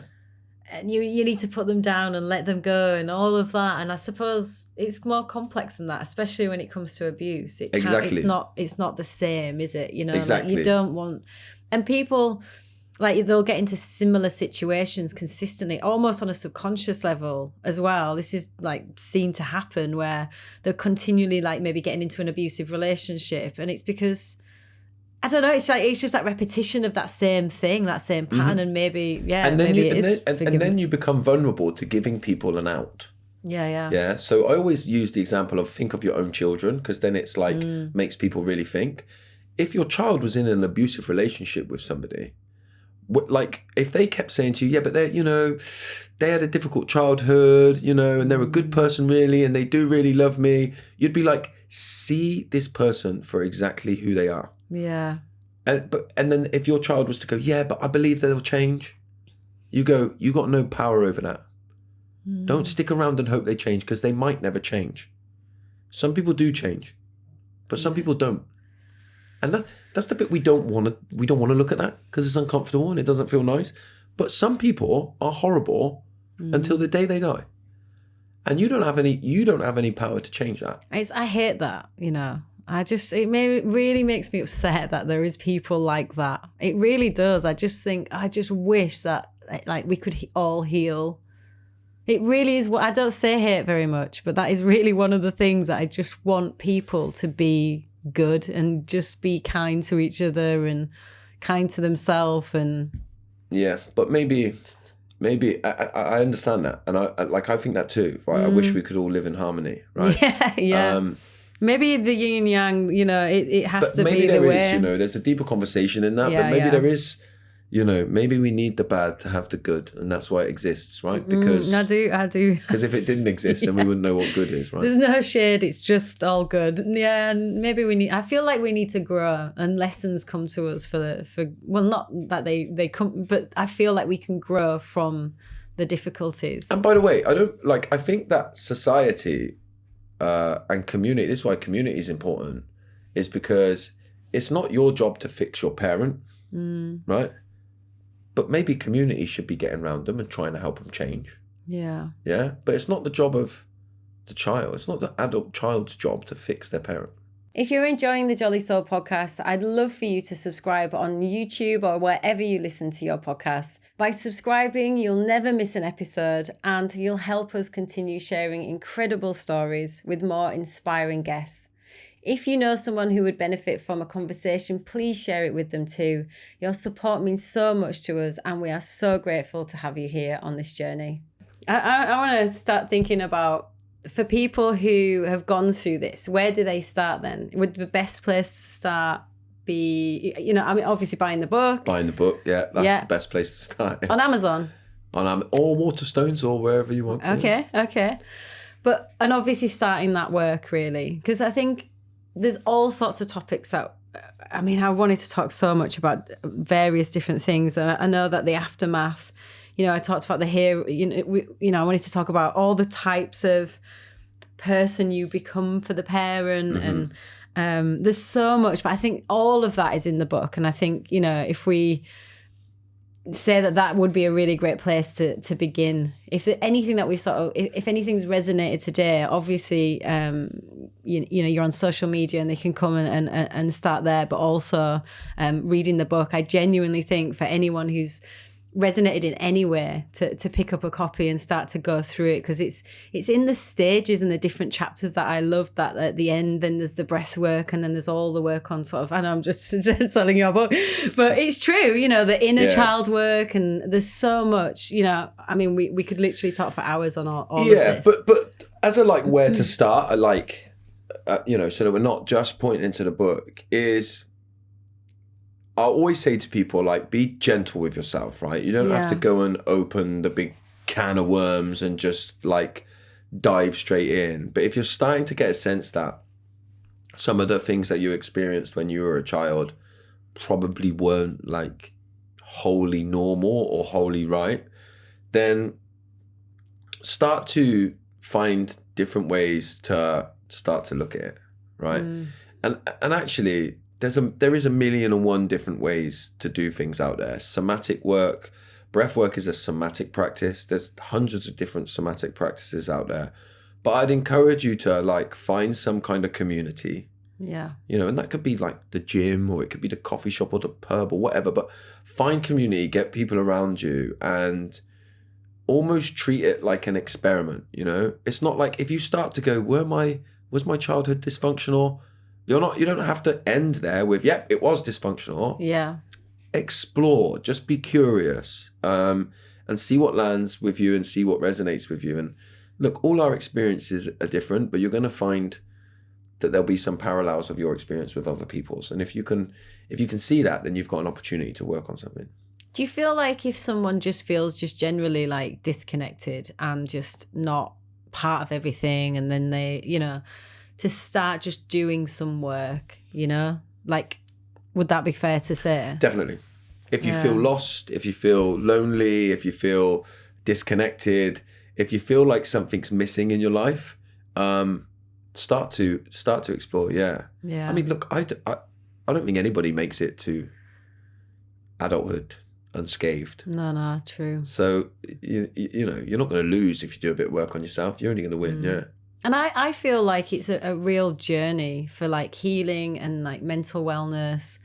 And you need to put them down and let them go and all of that. And I suppose it's more complex than that, especially when it comes to abuse. Exactly. It's not the same, is it? Exactly. Like, you don't want... And people, like, they'll get into similar situations consistently, almost on a subconscious level as well. This is, like, seen to happen where they're continually, like, maybe getting into an abusive relationship. And it's because... I don't know. It's just that repetition of that same thing, that same pattern, and maybe and then you become vulnerable to giving people an out. Yeah. So I always use the example of think of your own children, because then it's like makes people really think. If your child was in an abusive relationship with somebody, like if they kept saying to you, yeah, but they had a difficult childhood, and they're a good person really, and they do really love me, you'd be like, see this person for exactly who they are. Yeah. And then if your child was to go, yeah, but I believe they'll change, you go, you got no power over that. Don't stick around and hope they change, because they might never change. Some people do change, but some people don't. And that's the bit we don't want to look at that, because it's uncomfortable and it doesn't feel nice. But some people are horrible until the day they die. And you don't have any power to change that. I hate that, you know. It really makes me upset that there is people like that. It really does. I just wish that like we could all heal. It really is what I don't say hate very much, but that is really one of the things that I just want people to be good and just be kind to each other and kind to themselves. And yeah, but maybe I understand that, and I think that too, right? I wish we could all live in harmony, right? Yeah. Maybe the yin and yang, you know, it has to be the way. Maybe there is, you know, there's a deeper conversation in that, but maybe there is, you know, maybe we need the bad to have the good, and that's why it exists, right? Because I do. Because if it didn't exist, then we wouldn't know what good is, right? There's no shade, it's just all good. Yeah, and maybe I feel like we need to grow, and lessons come to us well, not that they come, but I feel like we can grow from the difficulties. And by the way, I think that society and community, this is why community is important, is because it's not your job to fix your parent, right? But maybe community should be getting around them and trying to help them change. Yeah. Yeah, but it's not the job of the child. It's not the adult child's job to fix their parent. If you're enjoying the Jolly Soul podcast, I'd love for you to subscribe on YouTube or wherever you listen to your podcasts. By subscribing, you'll never miss an episode, and you'll help us continue sharing incredible stories with more inspiring guests. If you know someone who would benefit from a conversation, please share it with them too. Your support means so much to us, and we are so grateful to have you here on this journey. I want to start thinking about, for people who have gone through this, where do they start then? Would the best place to start be, you know, I mean, obviously buying the book? Buying the book, yeah, that's the best place to start. On Amazon? Or Waterstones, or wherever you want. Okay. But, and obviously starting that work, really, because I think there's all sorts of topics that, I mean, I wanted to talk so much about various different things. I know that the aftermath, you know, I talked about the hero, I wanted to talk about all the types of person you become for the parent. And there's so much, but I think all of that is in the book. And I think, you know, if we say that would be a really great place to begin. If anything that we if anything's resonated today, obviously, you know, you're on social media and they can come and start there, but also reading the book. I genuinely think for anyone who's resonated in any way to pick up a copy and start to go through it, because it's in the stages and the different chapters that I love. That at the end, then there's the breath work, and then there's all the work on sort of, I know I'm just selling your book, but it's true, you know, the inner child work, and there's so much, you know, I mean, we could literally talk for hours on all of this. But as a where to start, you know, so that we're not just pointing into the book, is I always say to people, be gentle with yourself, right? You don't have to go and open the big can of worms and just dive straight in. But if you're starting to get a sense that some of the things that you experienced when you were a child probably weren't wholly normal or wholly right, then start to find different ways to start to look at it, right? And actually, there is 1,000,001 different ways to do things out there. Somatic work, breathwork is a somatic practice. There's hundreds of different somatic practices out there. But I'd encourage you to find some kind of community. Yeah. You know, and that could be the gym, or it could be the coffee shop or the pub or whatever. But find community, get people around you, and almost treat it like an experiment. You know, it's not if you start to go, was my childhood dysfunctional? You don't have to end there with, yep, it was dysfunctional. Yeah. Explore, just be curious, and see what lands with you and see what resonates with you. And look, all our experiences are different, but you're going to find that there'll be some parallels of your experience with other people's. And if you can see that, then you've got an opportunity to work on something. Do you feel like if someone just feels just generally disconnected and just not part of everything, and then they, you know, to start just doing some work, you know, would that be fair to say? Definitely. If you feel lost, if you feel lonely, if you feel disconnected, if you feel like something's missing in your life, start to explore. Yeah. I mean, look, I don't think anybody makes it to adulthood unscathed. No, true. So, you know, you're not going to lose if you do a bit of work on yourself. You're only going to win, yeah. And I feel like it's a real journey for like healing and like mental wellness.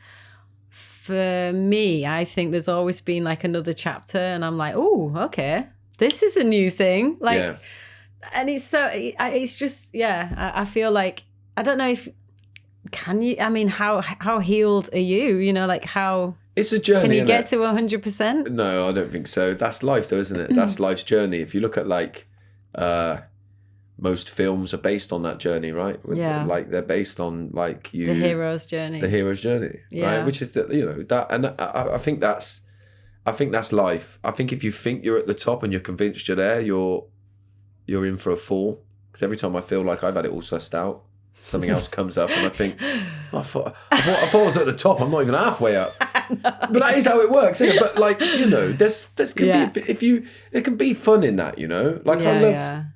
For me, I think there's always been like another chapter and I'm like, oh, okay, this is a new thing. Like, Yeah. And it's just, I feel like, I don't know if, how healed are you? You know, like how... It's a journey. Can you get to 100%? No, I don't think so. That's life though, isn't it? That's life's journey. If you look at like... most films are based on that journey, right? Like they're based on like the hero's journey, right? Which is that, and I think that's life. I think if you think you're at the top and you're convinced you're there, you're in for a fall. Because every time I feel like I've had it all sussed out, something else comes up and I think, I thought I was at the top. I'm not even halfway up. But that is how it works, isn't it? But like, you know, there can be fun in that, you know. Like I love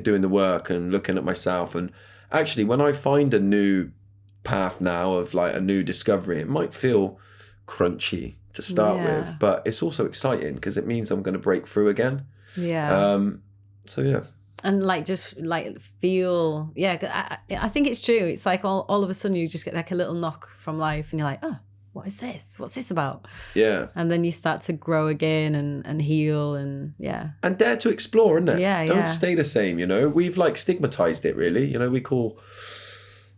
doing the work and looking at myself. And actually, when I find a new path now of like a new discovery, it might feel crunchy to start with, but it's also exciting because it means I'm going to break through again. So yeah. And like just like feel, I think it's true. It's like all of a sudden you just get like a little knock from life and you're like, oh, what is this? What's this about? Yeah. And then you start to grow again and heal and And dare to explore, isn't it? Don't stay the same, you know. We've like stigmatized it really. You know, we've called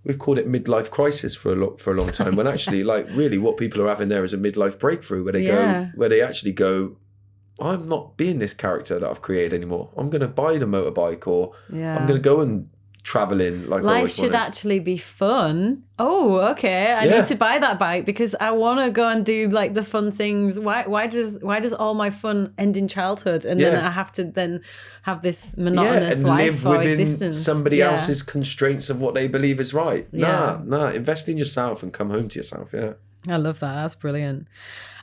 it midlife crisis for a long time when actually like really what people are having there is a midlife breakthrough where they actually go, I'm not being this character that I've created anymore. I'm going to buy the motorbike or I'm going to go and traveling like life should actually be fun. Oh, okay. I need to buy that bike because I want to go and do like the fun things. Why does all my fun end in childhood and then I have to then have this monotonous and life live or within existence? Somebody else's constraints of what they believe is right. Nah. Invest in yourself and come home to yourself. Yeah. I love that. That's brilliant.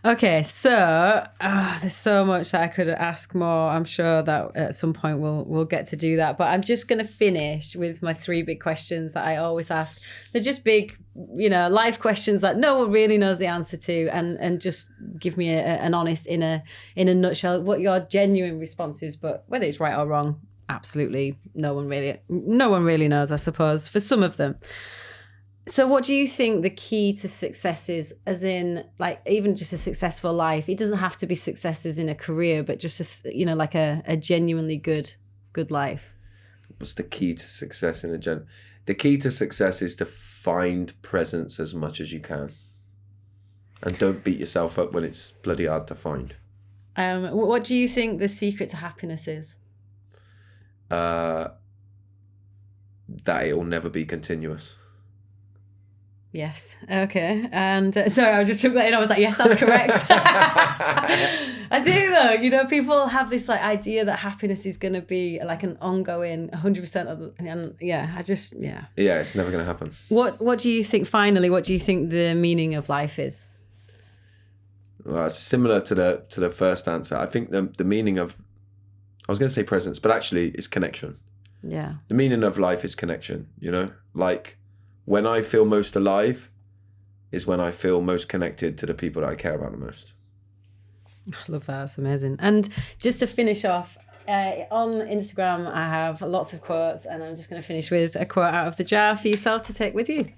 Okay, so there's so much that I could ask more. I'm sure that at some point we'll get to do that. But I'm just going to finish with my 3 big questions that I always ask. They're just big, you know, life questions that no one really knows the answer to, and just give me an honest in a nutshell what your genuine response is. But whether it's right or wrong, absolutely no one really knows, I suppose, for some of them. So what do you think the key to success is, as in like even just a successful life? It doesn't have to be successes in a career, but just like a genuinely good life. What's the key to success in the key to success is to find presence as much as you can. And don't beat yourself up when it's bloody hard to find. What do you think the secret to happiness is? That it will never be continuous. Yes. Okay. And sorry, I just took that in. I was like, yes, that's correct. I do though. You know, people have this like idea that happiness is going to be like an ongoing 100% of the, and yeah, it's never going to happen. What do you think, finally, what do you think the meaning of life is? Well, it's similar to the first answer. I think the meaning of, I was going to say presence, but actually it's connection. Yeah. The meaning of life is connection, you know, like, when I feel most alive is when I feel most connected to the people that I care about the most. I love that. That's amazing. And just to finish off, on Instagram, I have lots of quotes, and I'm just going to finish with a quote out of the jar for yourself to take with you.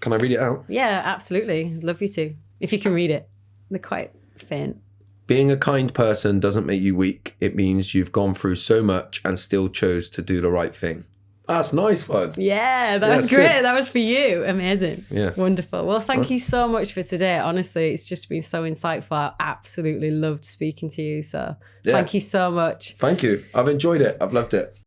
Can I read it out? Yeah, absolutely. Love you to. If you can read it. They're quite faint. Being a kind person doesn't make you weak. It means you've gone through so much and still chose to do the right thing. That's a nice one. Yeah, that was great. Good. That was for you. Amazing. Yeah. Wonderful. Well, thank you so much for today. Honestly, it's just been so insightful. I absolutely loved speaking to you. So thank you so much. Thank you. I've enjoyed it. I've loved it.